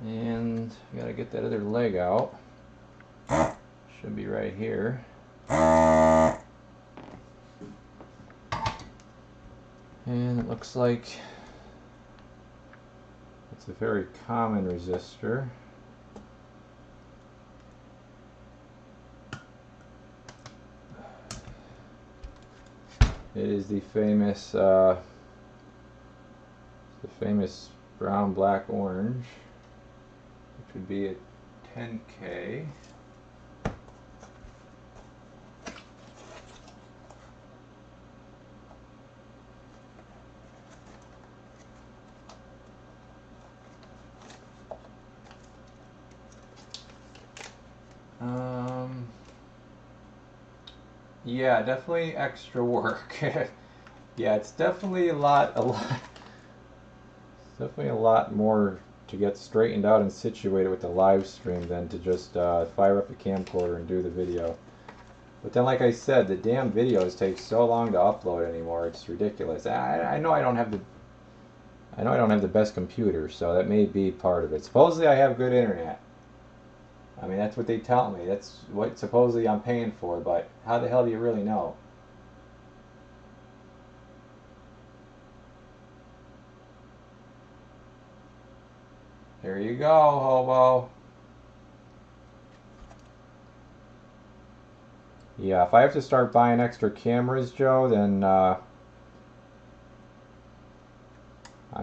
And I gotta get that other leg out. Should be right here. And it looks like it's a very common resistor. It is the famous brown, black, orange, which would be a 10K. Yeah, definitely extra work. Yeah, it's definitely definitely a lot more to get straightened out and situated with the live stream than to just fire up the camcorder and do the video. But then, like I said, the damn videos take so long to upload anymore. It's ridiculous. I know I don't have the best computer, so that may be part of it. Supposedly I have good internet. I mean, that's what they tell me. That's what supposedly I'm paying for, but how the hell do you really know? There you go, hobo. Yeah, if I have to start buying extra cameras, Joe, then I'm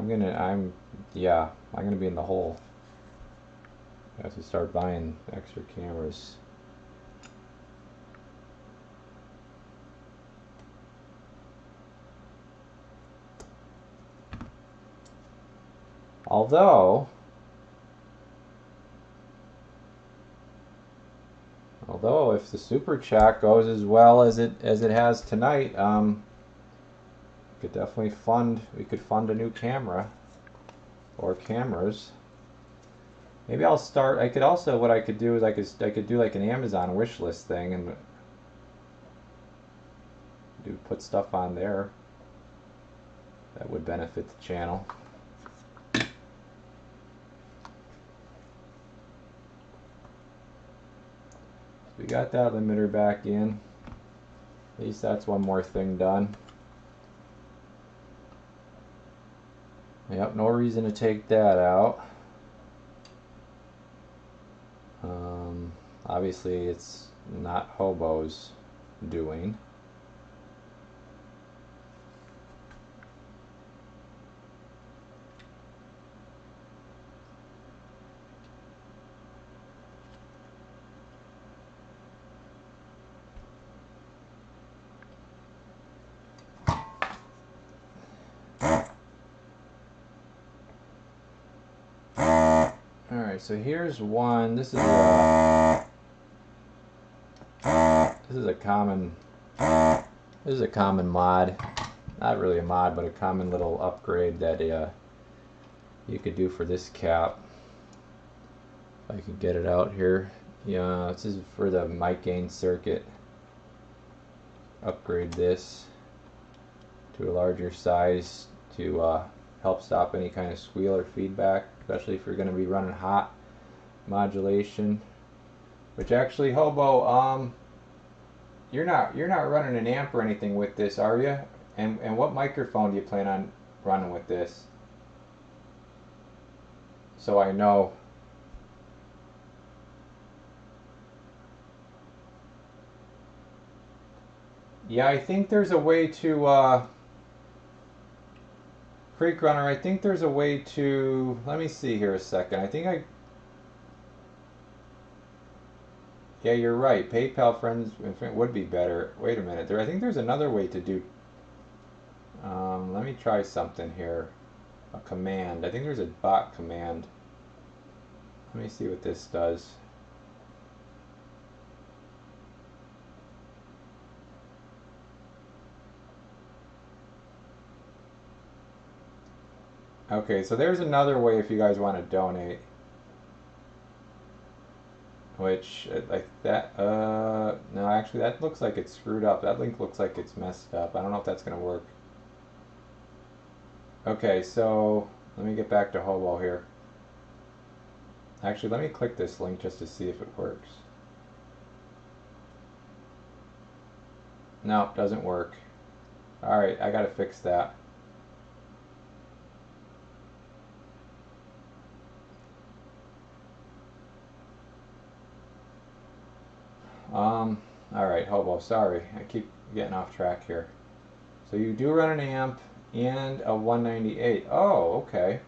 gonna be in the hole. I have to start buying extra cameras. Although if the super chat goes as well as it has tonight, we could fund a new camera or cameras. Maybe I'll start. I could also, what I could do is I could do like an Amazon wish list thing and put stuff on there that would benefit the channel. We got that limiter back in. At least that's one more thing done. Yep, no reason to take that out. Obviously it's not Hobo's doing. Alright, so here's one. This is a common mod. Not really a mod, but a common little upgrade that you could do for this cap. If I could get it out here. Yeah, this is for the mic gain circuit. Upgrade this to a larger size to help stop any kind of squeal or feedback, especially if you're going to be running hot modulation. Which actually, Hobo, you're not running an amp or anything with this, are you? And what microphone do you plan on running with this? So I know. Yeah, I think there's a way to Creek Runner, I think there's a way to, let me see here a second. Yeah, you're right. PayPal friends would be better. Wait a minute. I think there's another way to do. Let me try something here. A command. I think there's a bot command. Let me see what this does. Okay, so there's another way if you guys want to donate. Which, like that, no, actually that looks like it's screwed up. That link looks like it's messed up. I don't know if that's going to work. Okay, so let me get back to Hobo here. Actually, let me click this link just to see if it works. No, doesn't work. Alright, I gotta fix that. Alright, Hobo, sorry. I keep getting off track here. So you do run an amp and a 198. Oh, okay.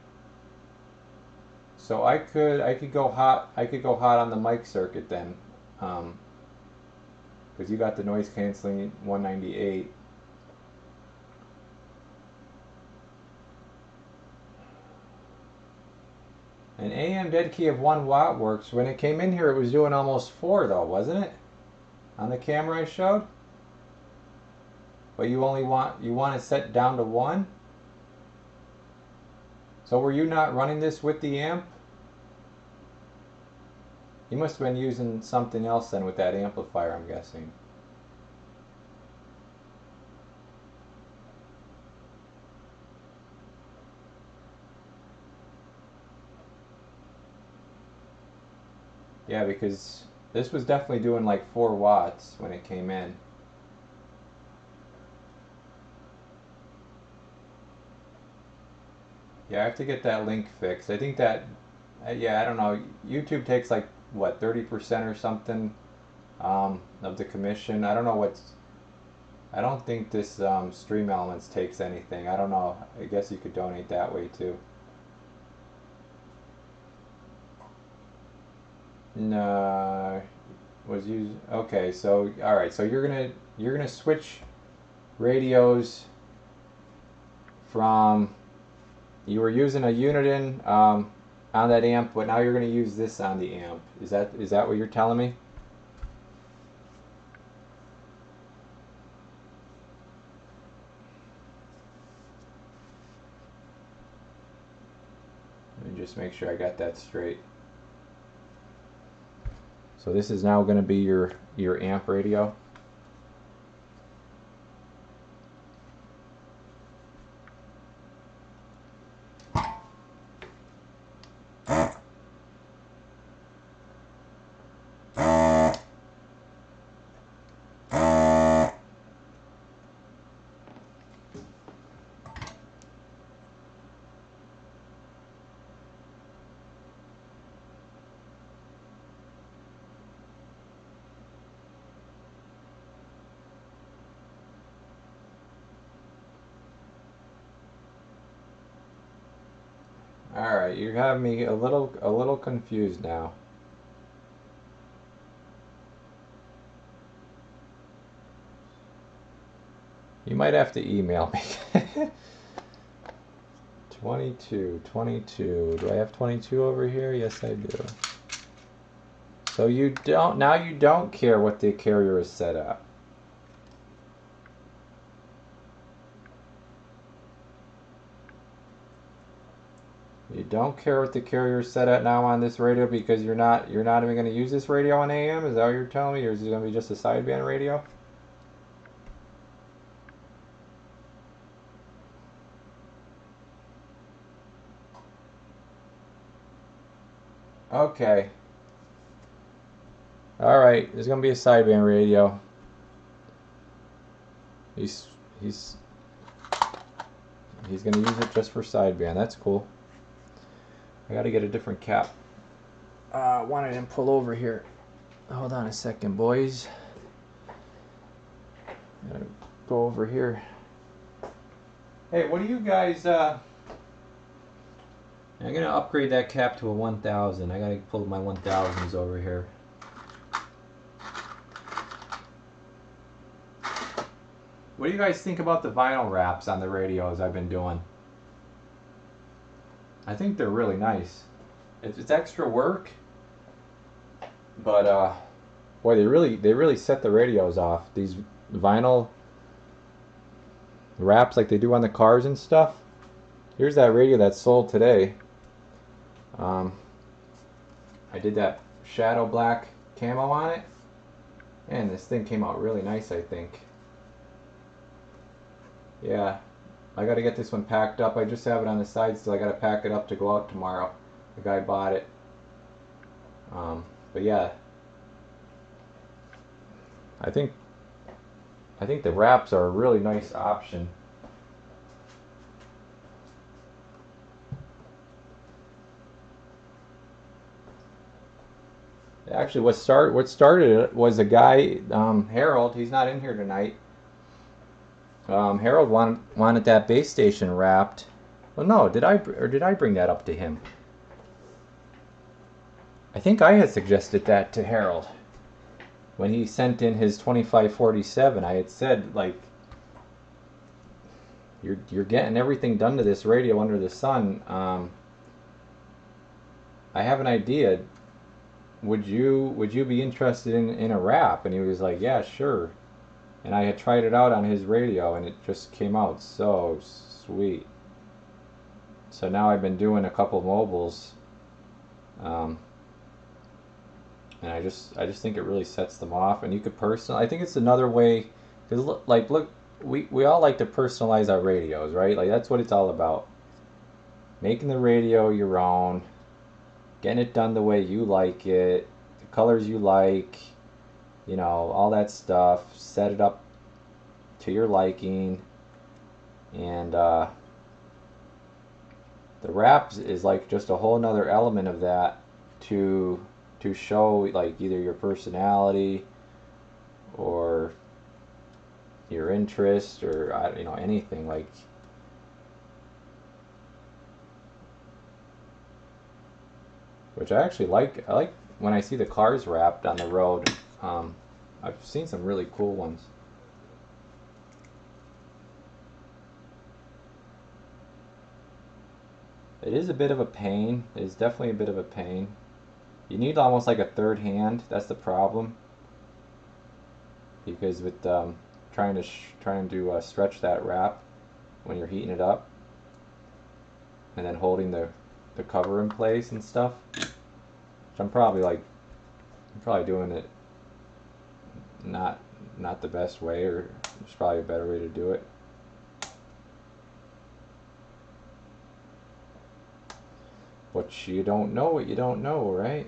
So I could go hot on the mic circuit then. Because you got the noise canceling 198. An AM dead key of 1 watt works. When it came in here, it was doing almost 4 though, wasn't it? On the camera I showed. But you want it set down to 1. So were you not running this with the amp? You must have been using something else then with that amplifier, I'm guessing. Yeah, because this was definitely doing like 4 watts when it came in. Yeah, I have to get that link fixed. I think that, yeah, I don't know. YouTube takes like, what, 30% or something of the commission. I don't know what's, I don't think this Stream Elements takes anything. I don't know. I guess you could donate that way too. No, was used. Okay, so all right, so you're gonna switch radios from you were using a Uniden on that amp, but now you're gonna use this on the amp. Is that what you're telling me? Let me just make sure I got that straight. So this is now going to be your amp radio. All right, you have me a little confused now. You might have to email me. 22. Do I have 22 over here? Yes, I do. So you don't care what the carrier is set up. You don't care what the carrier is set at now on this radio because you're not even going to use this radio on AM? Is that what you're telling me? Or is it going to be just a sideband radio? Okay. Alright, there's going to be a sideband radio. He's going to use it just for sideband. That's cool. I got to get a different cap. Why don't I pull over here? Hold on a second, boys. Gotta go over here. Hey, what do you guys? I'm gonna upgrade that cap to a 1000. I gotta pull my 1000s over here. What do you guys think about the vinyl wraps on the radios I've been doing? I think they're really nice. It's extra work, but boy, they really set the radios off. These vinyl wraps like they do on the cars and stuff. Here's that radio that sold today. I did that shadow black camo on it, and this thing came out really nice, I think. Yeah, I got to get this one packed up. I just have it on the side still. I got to pack it up to go out tomorrow. The guy bought it. But yeah, I think I think the wraps are a really nice option. Actually, what started it was a guy, Harold. He's not in here tonight. Harold wanted that base station wrapped. Well, no, did I bring that up to him? I think I had suggested that to Harold when he sent in his 2547. I had said, like, you're getting everything done to this radio under the sun. I have an idea. Would you be interested in a wrap? And he was like, yeah, sure. And I had tried it out on his radio, and it just came out so sweet. So now I've been doing a couple mobiles, um, and I just think it really sets them off. And you could I think it's another way, because look, we all like to personalize our radios, right? Like that's what it's all about. Making the radio your own, getting it done the way you like it, the colors you like, all that stuff. Set it up to your liking, and the wraps is like just a whole nother element of that to show like either your personality or your interest or anything like. Which I actually like. I like when I see the cars wrapped on the road. I've seen some really cool ones. It is a bit of a pain. It is definitely a bit of a pain. You need almost like a third hand. That's the problem. Because with trying to stretch that wrap when you're heating it up, and then holding the cover in place and stuff. Which I'm probably doing it not the best way, or there's probably a better way to do it. But you don't know what you don't know, right?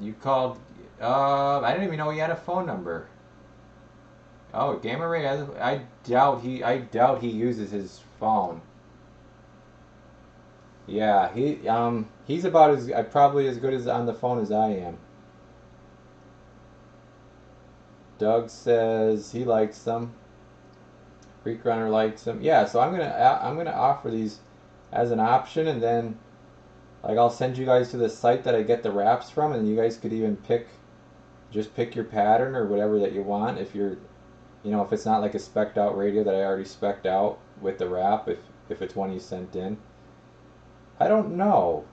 You called. I didn't even know he had a phone number. Oh, Gamma Ray. I doubt he uses his phone. Yeah, he's about as probably as good as on the phone as I am. Doug says he likes them. Freak Runner likes them. Yeah, so I'm gonna offer these as an option, and then like I'll send you guys to the site that I get the wraps from, and you guys could even pick your pattern or whatever that you want. If if it's not like a specced out radio that I already specced out with the wrap, if it's one you sent in. I don't know,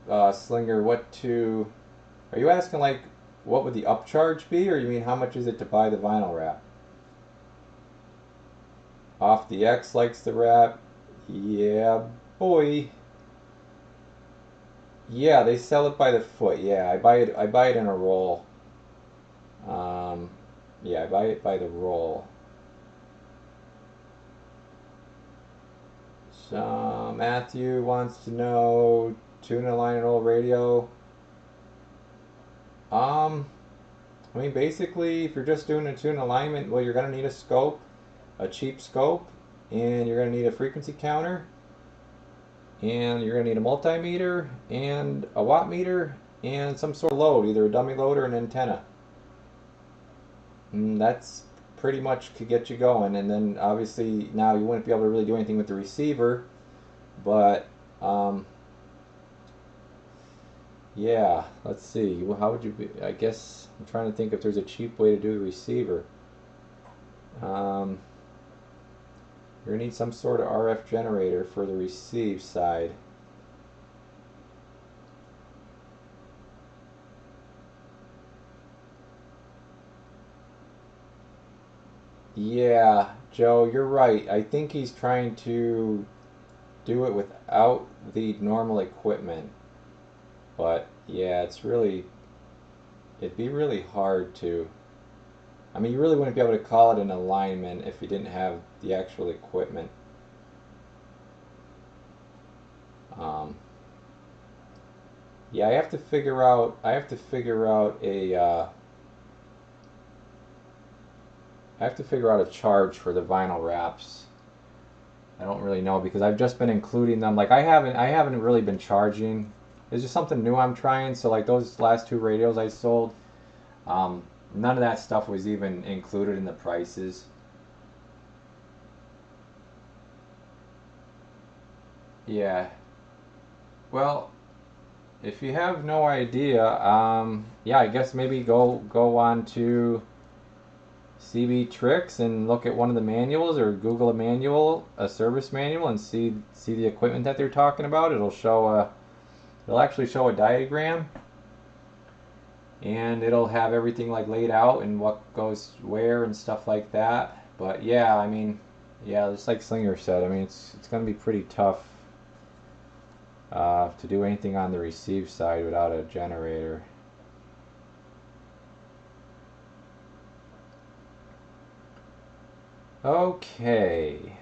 Slinger. Are you asking like what would the upcharge be, or you mean how much is it to buy the vinyl wrap? Off the X likes the wrap. Yeah, boy. Yeah, they sell it by the foot. Yeah, I buy it in a roll. Um, yeah, I buy it by the roll. So Matthew wants to know tuna line and old radio. Um, I mean, basically, if you're just doing a tune alignment, well, you're gonna need a scope, a cheap scope, and you're gonna need a frequency counter, and you're gonna need a multimeter and a watt meter and some sort of load, either a dummy load or an antenna. And that's pretty much could get you going. And then obviously now you wouldn't be able to really do anything with the receiver, but yeah, let's see. How would you be? I guess I'm trying to think if there's a cheap way to do the receiver. Um, you're gonna need some sort of RF generator for the receive side. Yeah, Joe, you're right. I think he's trying to do it without the normal equipment. But yeah, it'd be really hard to. I mean, you really wouldn't be able to call it an alignment if you didn't have the actual equipment. Um, yeah, I have to figure out. I have to figure out a. I have to figure out a charge for the vinyl wraps. I don't really know because I've just been including them. Like I haven't really been charging. It's just something new I'm trying. So like those last two radios I sold, um, none of that stuff was even included in the prices. Yeah. Well, if you have no idea, yeah, I guess maybe go on to CB Tricks and look at one of the manuals, or Google a manual, a service manual, and see the equipment that they're talking about. It'll actually show a diagram, and it'll have everything like laid out and what goes where and stuff like that. But yeah, I mean, yeah, just like Slinger said, I mean it's going to be pretty tough to do anything on the receive side without a generator. Okay.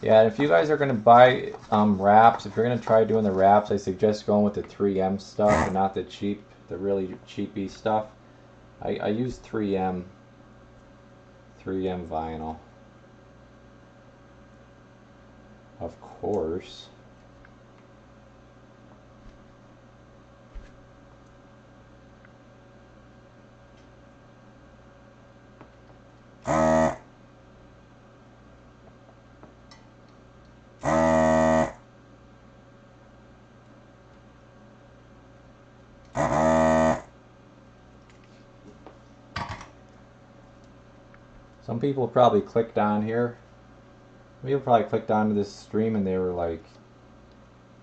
Yeah, and if you guys are going to buy wraps, if you're going to try doing the wraps, I suggest going with the 3M stuff and not the really cheapy stuff. I use 3M vinyl, of course. Some people probably clicked on here. People probably clicked onto this stream and they were like,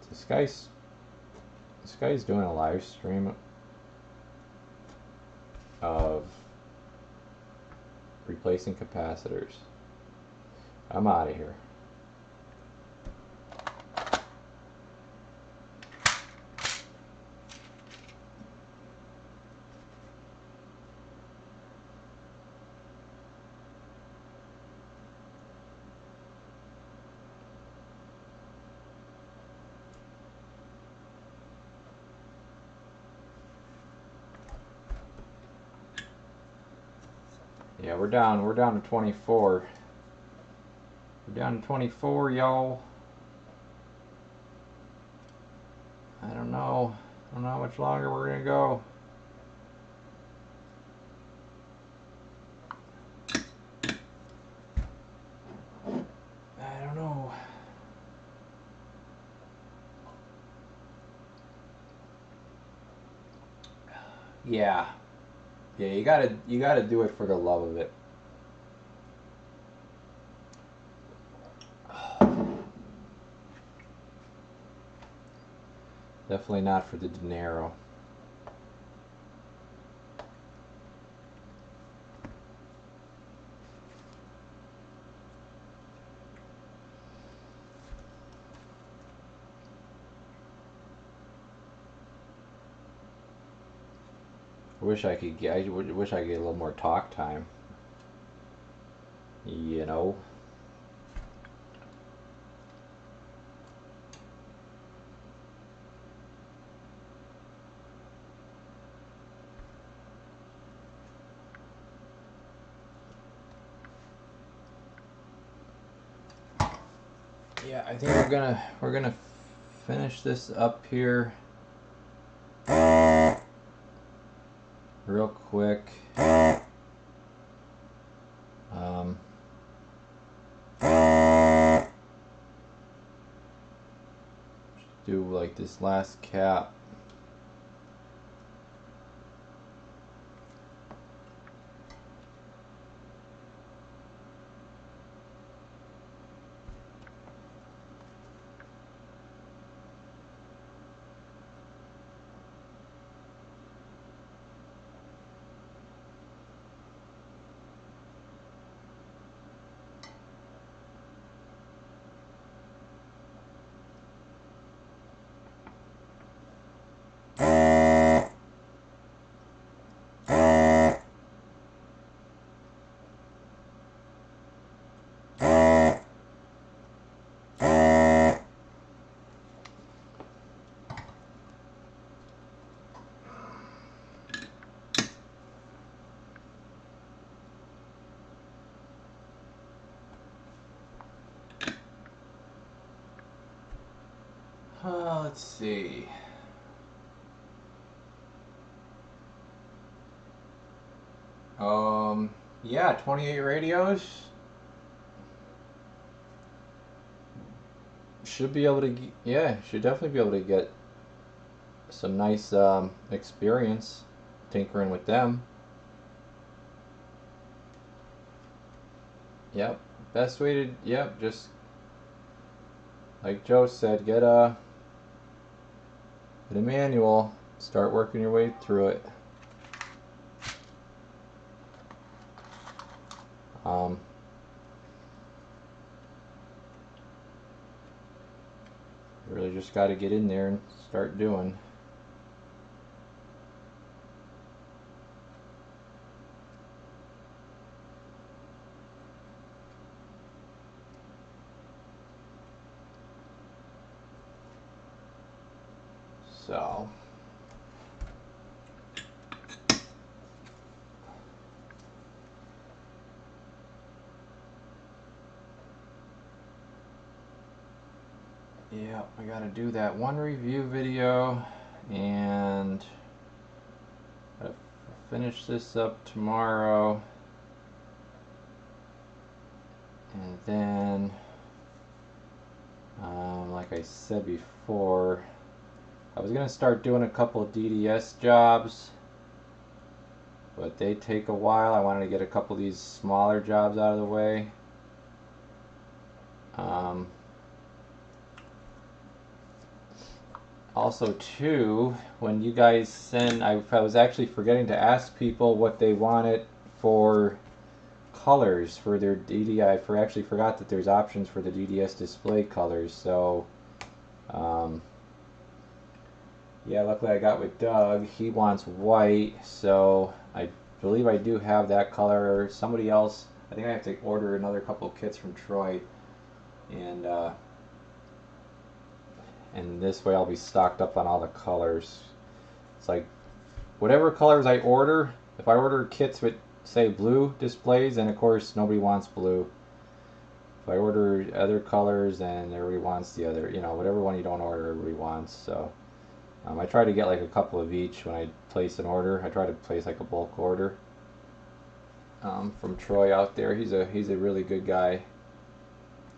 "This guy's doing a live stream of replacing capacitors." I'm out of here. Yeah, we're down. We're down to 24. We're down to 24, y'all. I don't know. I don't know how much longer we're gonna go. I don't know. Yeah. Yeah, you gotta do it for the love of it. Definitely not for the dinero. I wish I could get a little more talk time. You know. Yeah, I think we're gonna finish this up here real quick. Um, do like this last cap. Let's see. Yeah, 28 radios. Should be able to, yeah, should definitely be able to get some nice experience tinkering with them. Yep, best way to, yep, just like Joe said, get a manual, start working your way through it. You really just got to get in there and start doing. So, yeah, I gotta do that one review video and I'll finish this up tomorrow, and then like I said before, I was gonna start doing a couple of DDS jobs, but they take a while. I wanted to get a couple of these smaller jobs out of the way. Also, too, when you guys send, I was actually forgetting to ask people what they wanted for colors for their DDI. I actually forgot that there's options for the DDS display colors. So, yeah, luckily I got with Doug. He wants white, so I believe I do have that color. Somebody else, I think I have to order another couple kits from Troy, and this way I'll be stocked up on all the colors. It's like whatever colors I order, if I order kits with say blue displays, and of course nobody wants blue. If I order other colors, and everybody wants the other, you know, whatever one you don't order, everybody wants. So I try to get like a couple of each when I place an order. I try to place like a bulk order from Troy out there. He's a really good guy,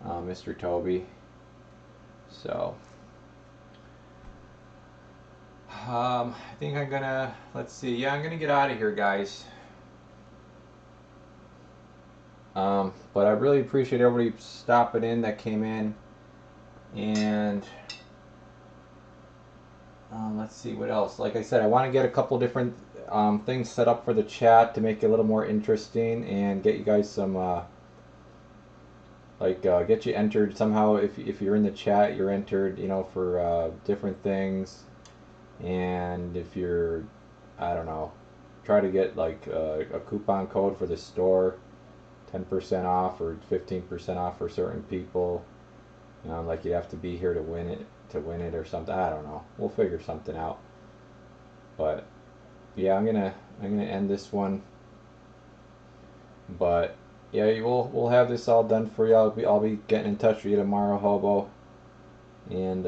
Mr. Toby. So I think I'm gonna, let's see, yeah, I'm gonna get out of here, guys. But I really appreciate everybody stopping in that came in, and let's see what else. Like I said, I want to get a couple different things set up for the chat to make it a little more interesting and get you guys some get you entered somehow. If you're in the chat, you're entered, you know, for different things. And if you're, I don't know, try to get like a coupon code for the store, 10% off or 15% off for certain people. You know, like you have to be here to win it or something. I don't know. We'll figure something out. But yeah, I'm gonna end this one. But yeah, we'll have this all done for you. I'll be getting in touch with you tomorrow, Hobo, and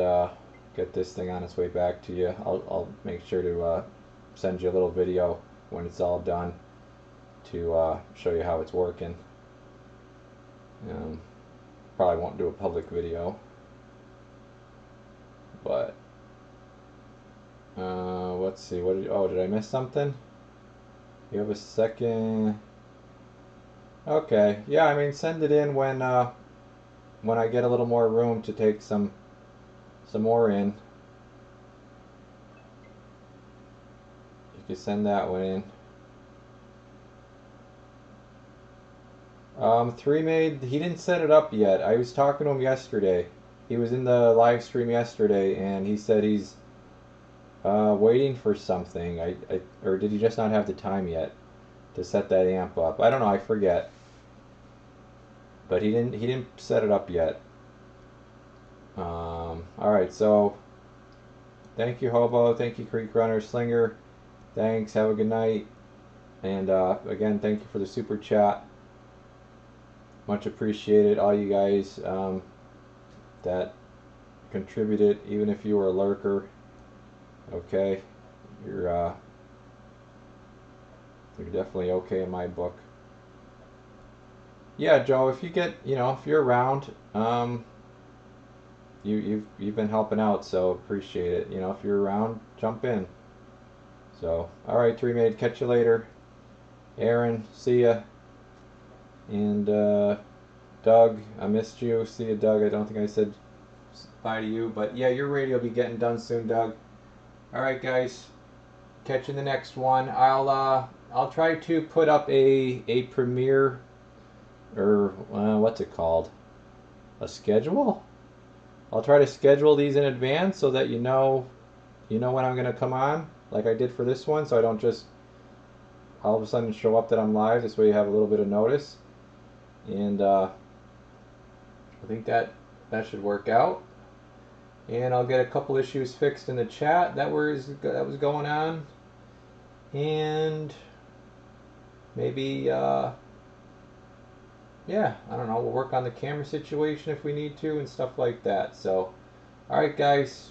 get this thing on its way back to you. I'll make sure to send you a little video when it's all done to show you how it's working. Probably won't do a public video, but let's see. Did I miss something? You have a second? Okay, yeah. I mean, send it in when I get a little more room to take some more in. You can send that one in. 3 made, he didn't set it up yet. I was talking to him yesterday. He was in the live stream yesterday, and he said he's waiting for something. Or did he just not have the time yet to set that amp up? I don't know. I forget. But he didn't set it up yet. All right. So thank you, Hobo. Thank you, Creek Runner Slinger. Thanks. Have a good night. And again, thank you for the super chat. Much appreciated, all you guys that contributed, even if you were a lurker. Okay, you're definitely okay in my book. Yeah, Joe, if you get, if you're around, you've been helping out, so appreciate it. If you're around, jump in. So, all right, Three Maid, catch you later. Aaron, see ya. And Doug, I missed you. See you, Doug. I don't think I said bye to you, but yeah, your radio will be getting done soon, Doug. All right, guys, catch you in the next one. I'll try to put up a premiere, or what's it called? A schedule? I'll try to schedule these in advance so that you know when I'm gonna come on, like I did for this one, so I don't just all of a sudden show up that I'm live. This way you have a little bit of notice, and I think that should work out. And I'll get a couple issues fixed in the chat that was going on, and maybe yeah, I don't know, we'll work on the camera situation if we need to and stuff like that. So, all right, guys,